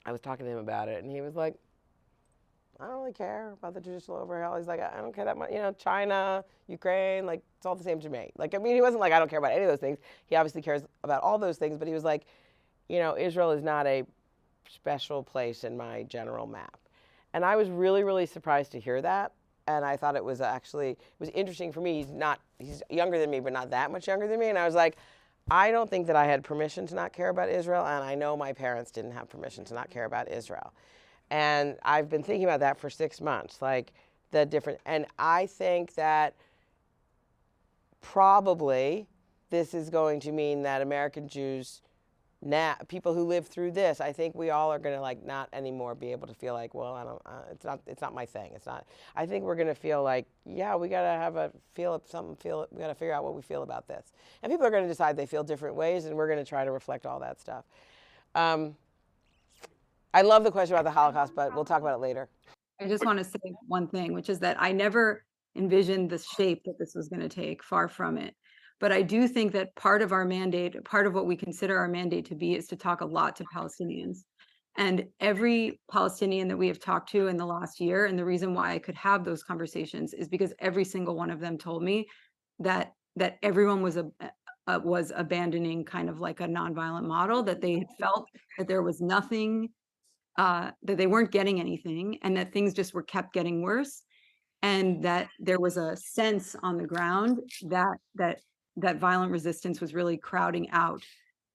I was talking to him about it, and he was like, I don't really care about the judicial overhaul. He's like, I don't care that much. China, Ukraine, like, it's all the same to me. Like, I mean, he wasn't like, I don't care about any of those things. He obviously cares about all those things, but he was like, Israel is not a special place in my general map. And I was really, really surprised to hear that. And I thought it was interesting for me. He's younger than me, but not that much younger than me. And I was like, I don't think that I had permission to not care about Israel. And I know my parents didn't have permission to not care about Israel. And I've been thinking about that for 6 months, like and I think that probably this is going to mean that American Jews, now people who live through this, I think we all are going to like not anymore be able to feel like, well, it's not my thing. I think we're going to feel like, yeah, we got to we got to figure out what we feel about this. And people are going to decide they feel different ways, and we're going to try to reflect all that stuff. I love the question about the Holocaust, but we'll talk about it later. I just want to say one thing, which is that I never envisioned the shape that this was going to take, far from it. But I do think that part of our mandate, part of what we consider our mandate to be, is to talk a lot to Palestinians. And every Palestinian that we have talked to in the last year, and the reason why I could have those conversations is because every single one of them told me that everyone was abandoning kind of like a nonviolent model, that they had felt that there was nothing, that they weren't getting anything, and that things just kept getting worse, and that there was a sense on the ground that violent resistance was really crowding out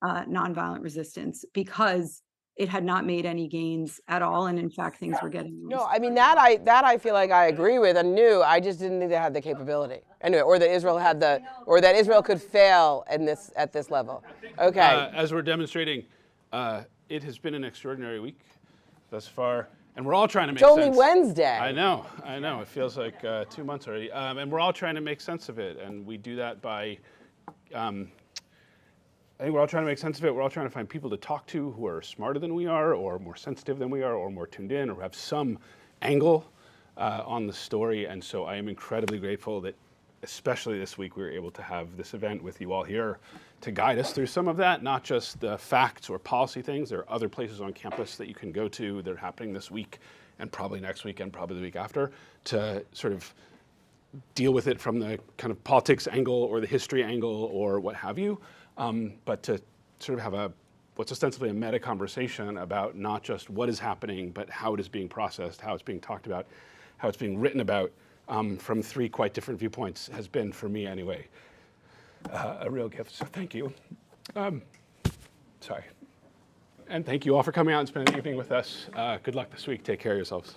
nonviolent resistance because it had not made any gains at all, and in fact things were getting worse. No, I mean that I feel like I agree with and knew. I just didn't think they had the capability anyway, or that Israel could fail at this level. Okay. As we're demonstrating, it has been an extraordinary week thus far, and we're all trying to make sense. It's only Wednesday. I know. It feels like 2 months already, and we're all trying to make sense of it, and we do that by. I think we're all trying to make sense of it. We're all trying to find people to talk to who are smarter than we are, or more sensitive than we are, or more tuned in, or have some angle on the story. And so I am incredibly grateful that, especially this week, we were able to have this event with you all here to guide us through some of that, not just the facts or policy things. There are other places on campus that you can go to that are happening this week, and probably next week, and probably the week after, to sort of deal with it from the kind of politics angle or the history angle or what have you. But to sort of have what's ostensibly a meta conversation about not just what is happening, but how it is being processed, how it's being talked about, how it's being written about from 3 quite different viewpoints has been, for me anyway, a real gift. So thank you. Sorry. And thank you all for coming out and spending the evening with us. Good luck this week. Take care of yourselves.